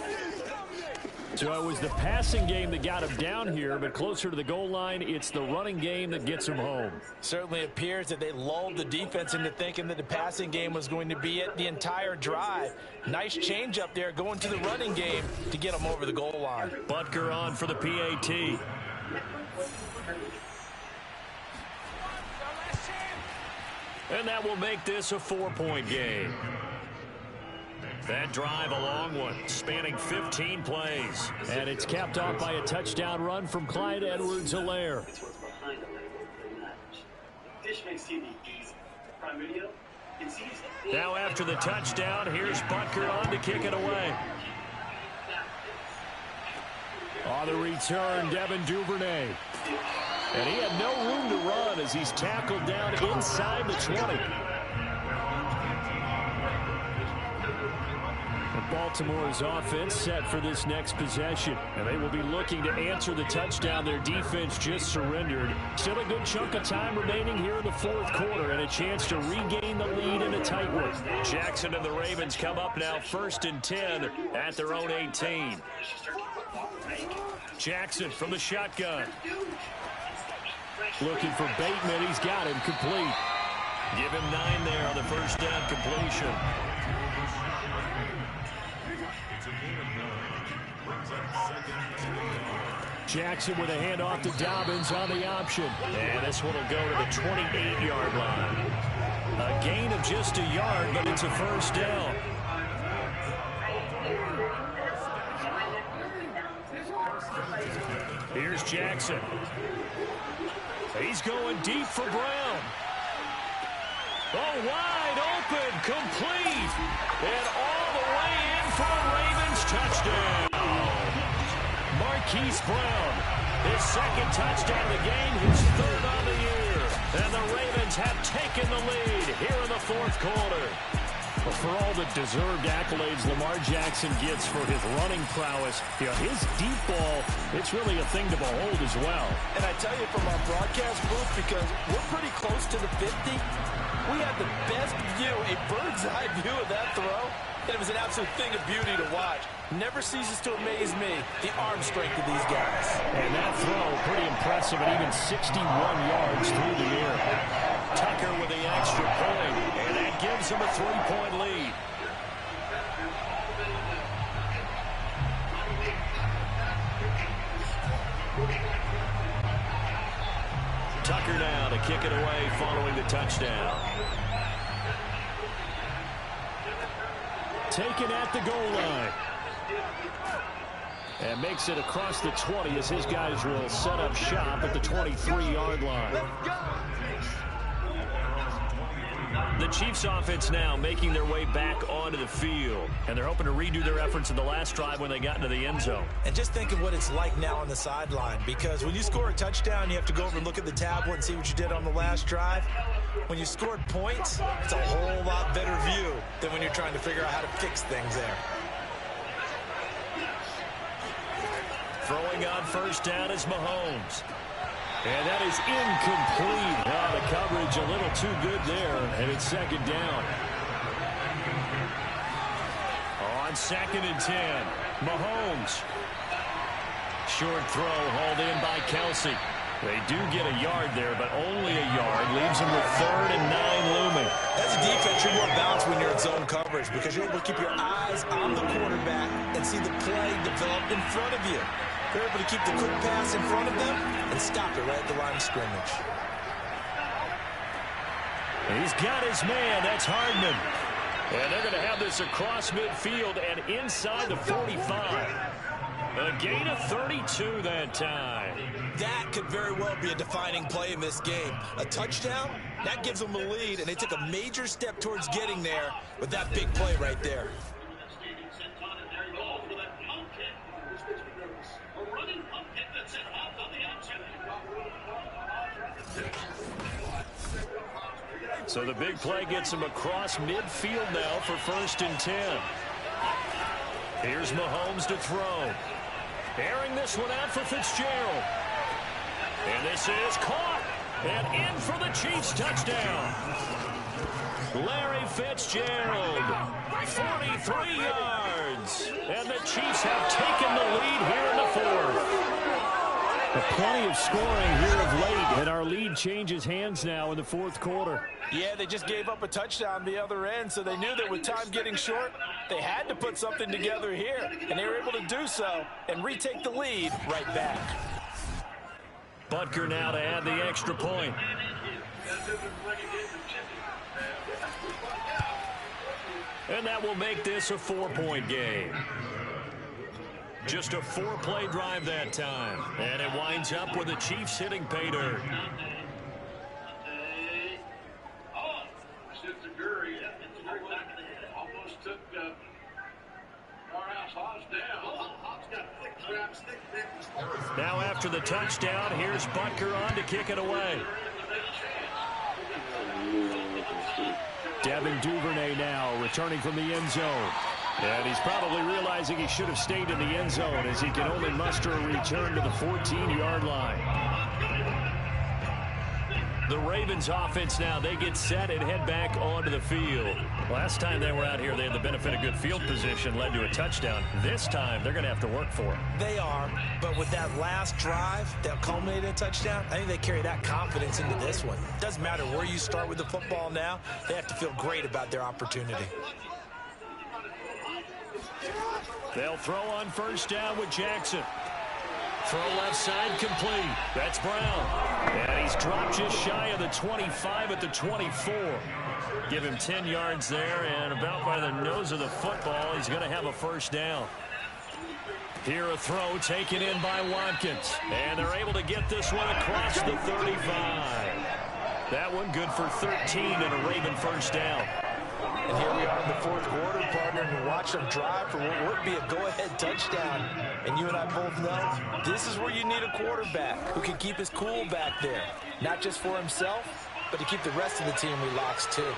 So it was the passing game that got him down here, but closer to the goal line, it's the running game that gets him home. Certainly appears that they lulled the defense into thinking that the passing game was going to be it the entire drive. Nice change up there going to the running game to get him over the goal line. Butker on for the PAT. And that will make this a 4-point game. That drive, a long one, spanning 15 plays. And it's capped off by a touchdown run from Clyde Edwards-Helaire. This makes TV easy. Prime Video, Now after the touchdown, here's Butker on to kick it away. On the return, Devin Duvernay. And he had no room to run as he's tackled down inside the 20. Baltimore's offense set for this next possession, and they will be looking to answer the touchdown their defense just surrendered. Still a good chunk of time remaining here in the fourth quarter and a chance to regain the lead in a tight one. Jackson and the Ravens come up now 1st and 10 at their own 18. Jackson from the shotgun. Looking for Bateman. He's got him complete. Give him 9 there on the first down completion. Jackson with a handoff to Dobbins on the option. And this one will go to the 28-yard line. A gain of just a yard, but it's a first down. Here's Jackson. He's going deep for Brown. Oh, wide open, complete. And all the way in for a Ravens touchdown. Marquise Brown, his second touchdown of the game, his third on the year. And the Ravens have taken the lead here in the fourth quarter. Well, for all the deserved accolades Lamar Jackson gets for his running prowess, his deep ball, it's really a thing to behold as well. And I tell you, from our broadcast booth, because we're pretty close to the 50, we had the best view, a bird's-eye view of that throw. And it was an absolute thing of beauty to watch. Never ceases to amaze me, the arm strength of these guys. And that throw, pretty impressive at even 61 yards through the air. Tucker with the extra point, and that gives him a 3-point lead. Tucker now to kick it away following the touchdown. Taken at the goal line. And makes it across the 20 as his guys will set up shop at the 23-yard line. The Chiefs offense now making their way back onto the field. And they're hoping to redo their efforts in the last drive when they got into the end zone. And just think of what it's like now on the sideline. Because when you score a touchdown, you have to go over and look at the tablet and see what you did on the last drive. When you scored points, it's a whole lot better view than when you're trying to figure out how to fix things there. Throwing on first down is Mahomes. And that is incomplete. Oh, the coverage a little too good there, and it's second down. On 2nd and 10, Mahomes. Short throw hauled in by Kelsey. They do get a yard there, but only a yard. Leaves them with 3rd and 9 looming. As a defense, you're more balanced when you're in zone coverage because you're able to keep your eyes on the quarterback and see the play develop in front of you. They're able to keep the quick pass in front of them and stop it right at the line of scrimmage. He's got his man. That's Hardman. And they're going to have this across midfield and inside the 45. A gain of 32 that time. That could very well be a defining play in this game. A touchdown, that gives them a lead, and they took a major step towards getting there with that big play right there. So the big play gets him across midfield now for 1st and 10. Here's Mahomes to throw. Airing this one out for Fitzgerald. And this is caught. And in for the Chiefs touchdown. Larry Fitzgerald. 43 yards. And the Chiefs have taken the lead here in the fourth. Plenty of scoring here of late, and our lead changes hands now in the fourth quarter. Yeah, they just gave up a touchdown the other end, so they knew that with time getting short, they had to put something together here, and they were able to do so and retake the lead right back. Butker now to add the extra point. And that will make this a 4-point game. Just a 4-play drive that time. And it winds up with the Chiefs hitting pay dirt. Now after the touchdown, here's Butker on to kick it away. Devin Duvernay now returning from the end zone. And he's probably realizing he should have stayed in the end zone as he can only muster a return to the 14-yard line. The Ravens offense now, they get set and head back onto the field. Last time they were out here, they had the benefit of good field position, led to a touchdown. This time, they're going to have to work for it. They are, but with that last drive that culminated in a touchdown, I think they carry that confidence into this one. It doesn't matter where you start with the football now, they have to feel great about their opportunity. They'll throw on first down with Jackson. Throw left side complete. That's Brown. And he's dropped just shy of the 25 at the 24. Give him 10 yards there, and about by the nose of the football, he's going to have a first down. Here a throw taken in by Watkins. And they're able to get this one across the 35. That one good for 13 and a Raven first down. And here we are in the fourth quarter, partner, and watch them drive for what would be a go-ahead touchdown. And you and I both know this is where you need a quarterback who can keep his cool back there. Not just for himself, but to keep the rest of the team relaxed too.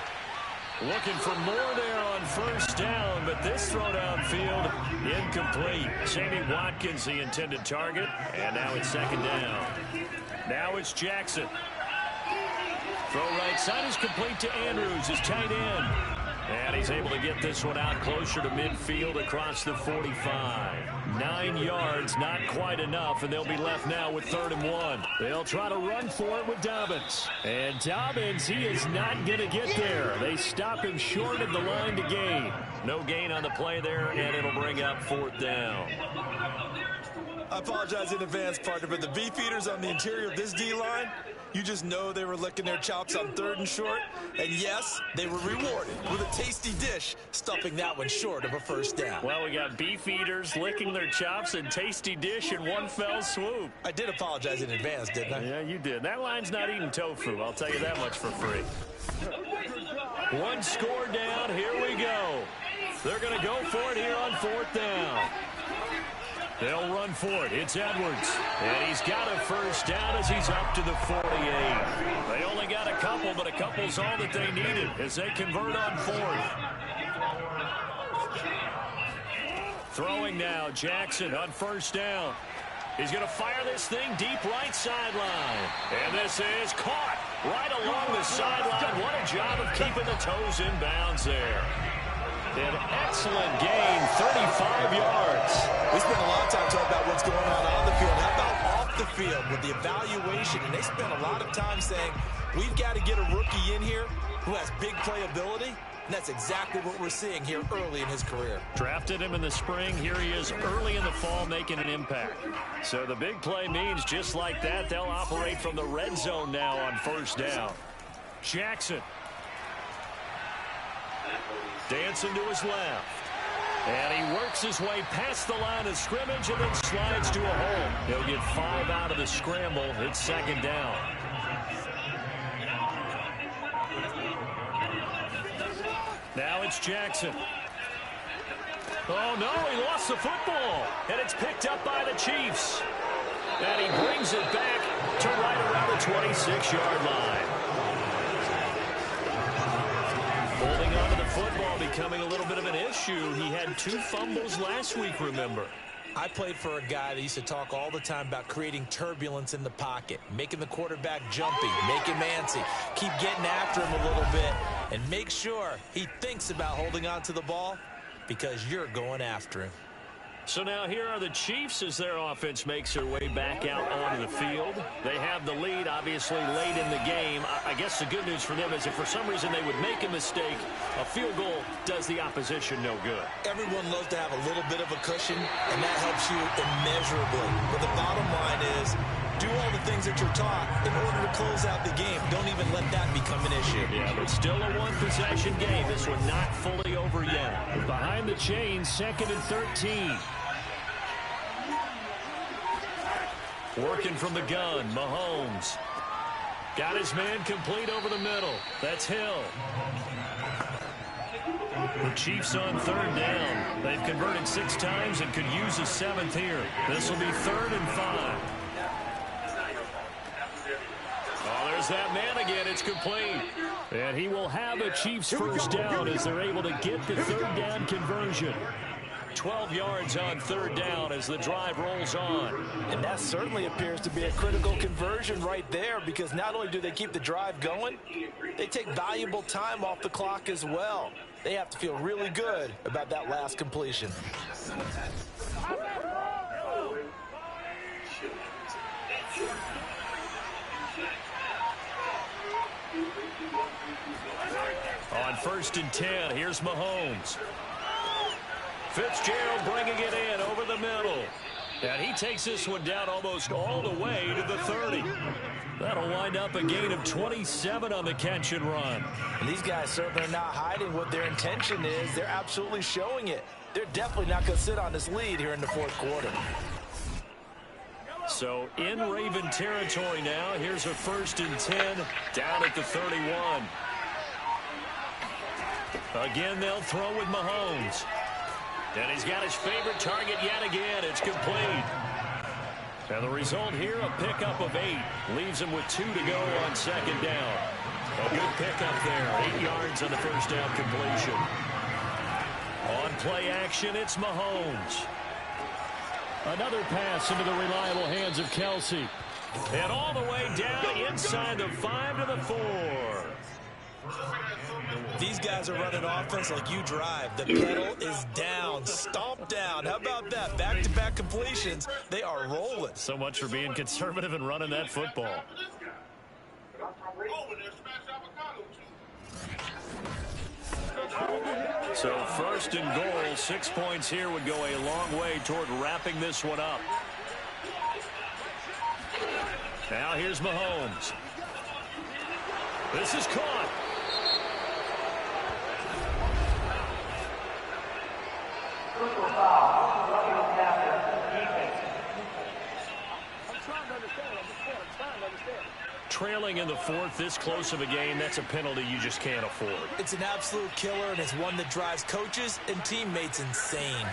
Looking for more there on first down, but this throw downfield incomplete. Sammy Watkins, the intended target, and now it's second down. Now it's Jackson. Throw right side is complete to Andrews, his tight end. And he's able to get this one out closer to midfield across the 45. 9 yards, not quite enough, and they'll be left now with 3rd and 1. They'll try to run for it with Dobbins. And Dobbins, he is not going to get there. They stop him short of the line to gain. No gain on the play there, and it'll bring up 4th down. I apologize in advance, partner, but the beefeaters on the interior of this D-line, you just know they were licking their chops on 3rd and short. And yes, they were rewarded with a tasty dish, stuffing that one short of a first down. Well, we got beefeaters licking their chops and tasty dish in one fell swoop. I did apologize in advance, didn't I? Yeah, you did. That line's not eating tofu, I'll tell you that much for free. One score down, here we go. They're going to go for it here on 4th down. They'll run for it. It's Edwards. And he's got a first down as he's up to the 48. They only got a couple, but a couple's all that they needed as they convert on 4th. Throwing now, Jackson on first down. He's going to fire this thing deep right sideline. And this is caught right along the sideline. What a job of keeping the toes in bounds there. An excellent gain, 35 yards. We spent a lot of time talking about what's going on the field. How about off the field with the evaluation? And they spent a lot of time saying, we've got to get a rookie in here who has big playability. And that's exactly what we're seeing here early in his career. Drafted him in the spring. Here he is early in the fall making an impact. So the big play means just like that, they'll operate from the red zone now on first down. Jackson. Dancing to his left. And he works his way past the line of scrimmage and then slides to a hole. He'll get 5 out of the scramble. It's second down. Now it's Jackson. Oh, no, he lost the football. And it's picked up by the Chiefs. And he brings it back to right around the 26-yard line. Holding on to the football becoming a little bit of an issue. He had 2 fumbles last week, remember. I played for a guy that used to talk all the time about creating turbulence in the pocket, making the quarterback jumpy, make him antsy, keep getting after him a little bit, and make sure he thinks about holding on to the ball because you're going after him. So now here are the Chiefs as their offense makes their way back out onto the field. They have the lead, obviously, late in the game. I guess the good news for them is if for some reason they would make a mistake, a field goal does the opposition no good. Everyone loves to have a little bit of a cushion, and that helps you immeasurably. But the bottom line is, do all the things that you're taught in order to close out the game. Don't even let that become an issue. Yeah, but still a one-possession game. This one not fully over yet. Behind the chains, 2nd and 13. Working from the gun, Mahomes. Got his man complete over the middle. That's Hill. The Chiefs on third down. They've converted 6 times and could use a 7th here. This will be 3rd and 5. Oh, there's that man again. It's complete. And he will have a Chiefs first down as they're able to get the 3rd down conversion. 12 yards on 3rd down as the drive rolls on. And that certainly appears to be a critical conversion right there, because not only do they keep the drive going, they take valuable time off the clock as well. They have to feel really good about that last completion. On 1st and 10, here's Mahomes. Fitzgerald bringing it in over the middle. And he takes this one down almost all the way to the 30. That'll wind up a gain of 27 on the catch and run. And these guys certainly are not hiding what their intention is. They're absolutely showing it. They're definitely not going to sit on this lead here in the 4th quarter. So in Raven territory now, here's a 1st and 10 down at the 31. Again, they'll throw with Mahomes. And he's got his favorite target yet again. It's complete. And the result here, a pickup of 8. Leaves him with 2 to go on 2nd down. A good pickup there. 8 yards on the first down completion. On play action, it's Mahomes. Another pass into the reliable hands of Kelsey. And all the way down inside the 5 to the 4. These guys are running offense like you drive. The pedal is down, stomped down. How about that? Back-to-back completions. They are rolling. So much for being conservative and running that football. So 1st and goal, 6 points here would go a long way toward wrapping this one up. Now here's Mahomes. This is caught. Trailing in the 4th, this close of a game, that's a penalty you just can't afford. It's an absolute killer, and it's one that drives coaches and teammates insane.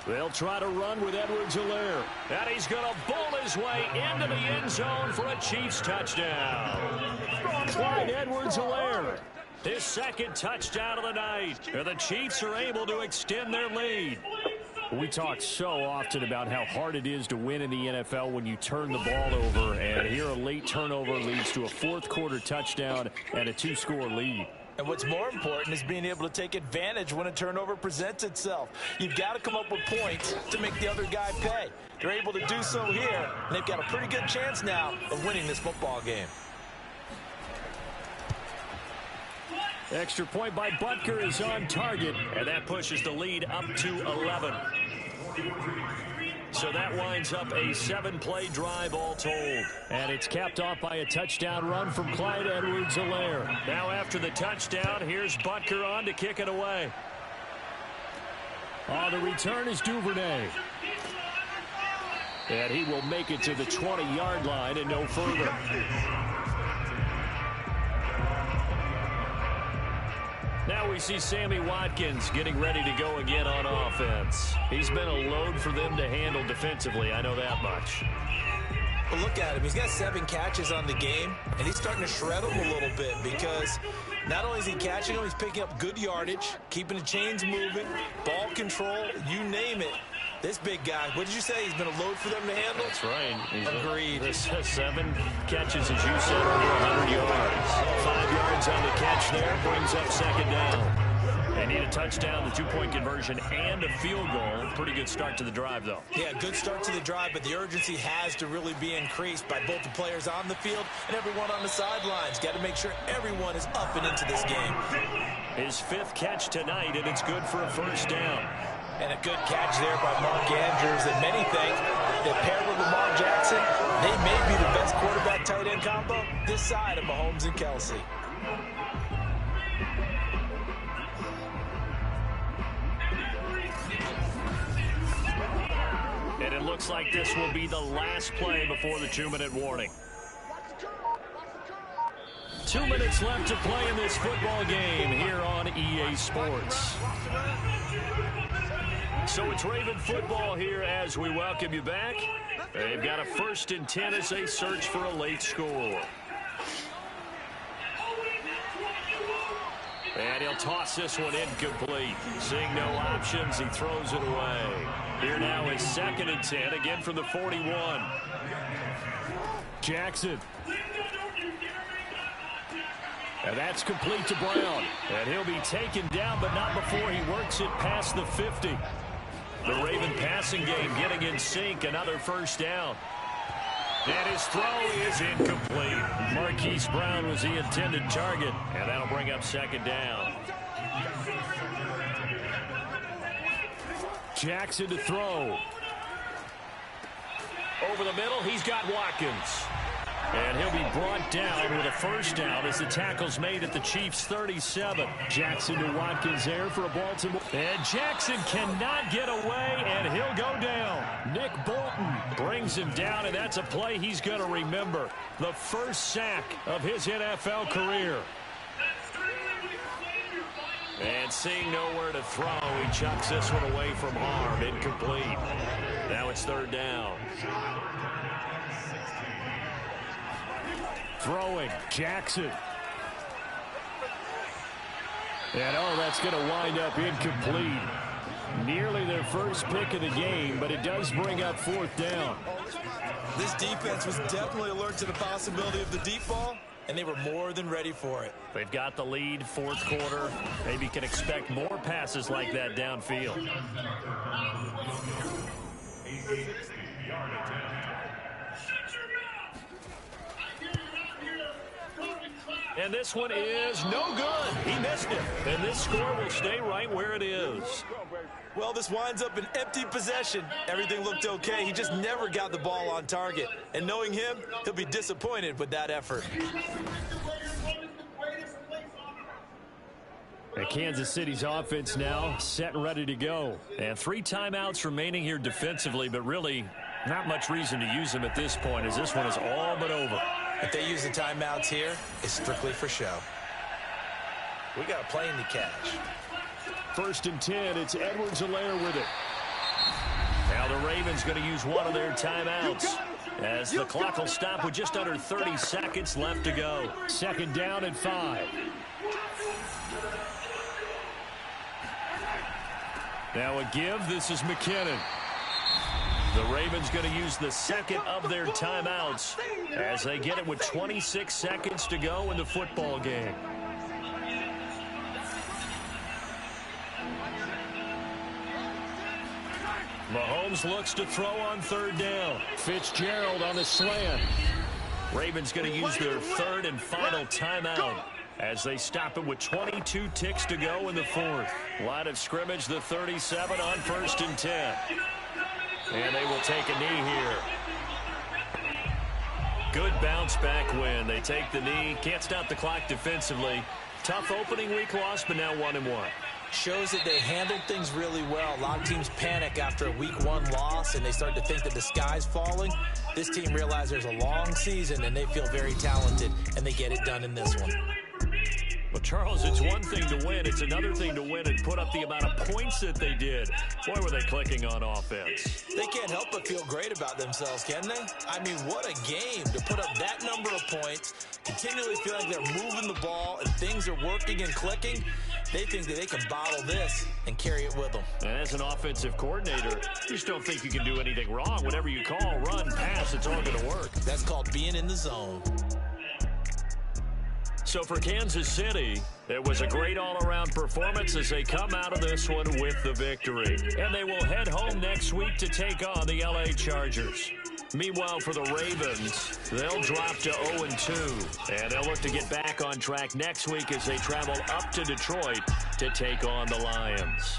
They'll try to run with Edwards-Helaire. And he's going to bowl his way into the end zone for a Chiefs touchdown. Clyde Edwards-Helaire, his 2nd touchdown of the night. And the Chiefs are able to extend their lead. We talk so often about how hard it is to win in the NFL when you turn the ball over. And here a late turnover leads to a 4th quarter touchdown and a 2-score lead. And what's more important is being able to take advantage when a turnover presents itself. You've got to come up with points to make the other guy pay. They're able to do so here, and they've got a pretty good chance now of winning this football game. Extra point by Butker is on target, and that pushes the lead up to 11. So that winds up a 7-play drive all told. And it's capped off by a touchdown run from Clyde Edwards-Helaire. Now after the touchdown, here's Butker on to kick it away. On the return is Duvernay. And he will make it to the 20-yard line and no further. Now we see Sammy Watkins getting ready to go again on offense. He's been a load for them to handle defensively, I know that much. Well, look at him. He's got 7 catches on the game, and he's starting to shred them a little bit because not only is he catching them, he's picking up good yardage, keeping the chains moving, ball control, you name it. This big guy, what did you say? He's been a load for them to handle? That's right. Agreed. 7 catches, as you said, over 100 yards. 5 yards on the catch there, brings up 2nd down. They need a touchdown, the 2-point conversion, and a field goal. Pretty good start to the drive, though. Yeah, good start to the drive, but the urgency has to really be increased by both the players on the field and everyone on the sidelines. Got to make sure everyone is up and into this game. His 5th catch tonight, and it's good for a first down. And a good catch there by Mark Andrews. And many think that paired with Lamar Jackson, they may be the best quarterback-tight end combo this side of Mahomes and Kelsey. And it looks like this will be the last play before the 2-minute warning. 2 minutes left to play in this football game here on EA Sports. So it's Raven football here as we welcome you back. They've got a 1st and 10 as they search for a late score. And he'll toss this one incomplete. Seeing no options, he throws it away. Here now is 2nd and 10, again from the 41. Jackson. And that's complete to Brown. And he'll be taken down, but not before he works it past the 50. The Raven passing game getting in sync. Another 1st down. And his throw is incomplete. Marquise Brown was the intended target. And that'll bring up 2nd down. Jackson to throw. Over the middle, he's got Watkins. And he'll be brought down with a 1st down as the tackle's made at the Chiefs' 37. Jackson to Watkins there for a Baltimore. And Jackson cannot get away, and he'll go down. Nick Bolton brings him down, and that's a play he's going to remember. The 1st sack of his NFL career. And seeing nowhere to throw, he chucks this one away from harm. Incomplete. Now it's 3rd down. Throwing, Jackson. And that's going to wind up incomplete. Nearly their 1st pick of the game, but it does bring up 4th down. This defense was definitely alert to the possibility of the deep ball, and they were more than ready for it. They've got the lead, 4th quarter. Maybe can expect more passes like that downfield. And this one is no good. He missed it. And this score will stay right where it is. Well, this winds up an empty possession. Everything looked okay. He just never got the ball on target. And knowing him, he'll be disappointed with that effort. And Kansas City's offense now set and ready to go. And 3 timeouts remaining here defensively, but really not much reason to use them at this point as this one is all but over. If they use the timeouts here, it's strictly for show. We got a plane to catch. 1st and 10, it's Edwards-Helaire with it. Now the Ravens going to use one of their timeouts as the clock will stop with just under 30 seconds left to go. 2nd down and 5. Now a give, this is McKinnon. The Ravens going to use the 2nd of their timeouts as they get it with 26 seconds to go in the football game. Mahomes looks to throw on 3rd down. Fitzgerald on the slant. Ravens going to use their 3rd and final timeout as they stop it with 22 ticks to go in the 4th. Line of scrimmage, the 37 on 1st and 10. And they will take a knee here. Good bounce back win. They take the knee. Can't stop the clock defensively. Tough opening week loss, but now 1-1. Shows that they handled things really well. A lot of teams panic after a week 1 loss, and they start to think that the sky's falling. This team realizes there's a long season, and they feel very talented, and they get it done in this one. Well, Charles, it's one thing to win. It's another thing to win and put up the amount of points that they did. Boy, were they clicking on offense. They can't help but feel great about themselves, can they? I mean, what a game to put up that number of points, continually feel like they're moving the ball and things are working and clicking. They think that they can bottle this and carry it with them. And as an offensive coordinator, you just don't think you can do anything wrong. Whatever you call, run, pass, it's all going to work. That's called being in the zone. So for Kansas City, it was a great all-around performance as they come out of this one with the victory. And they will head home next week to take on the LA Chargers. Meanwhile, for the Ravens, they'll drop to 0-2. And they'll look to get back on track next week as they travel up to Detroit to take on the Lions.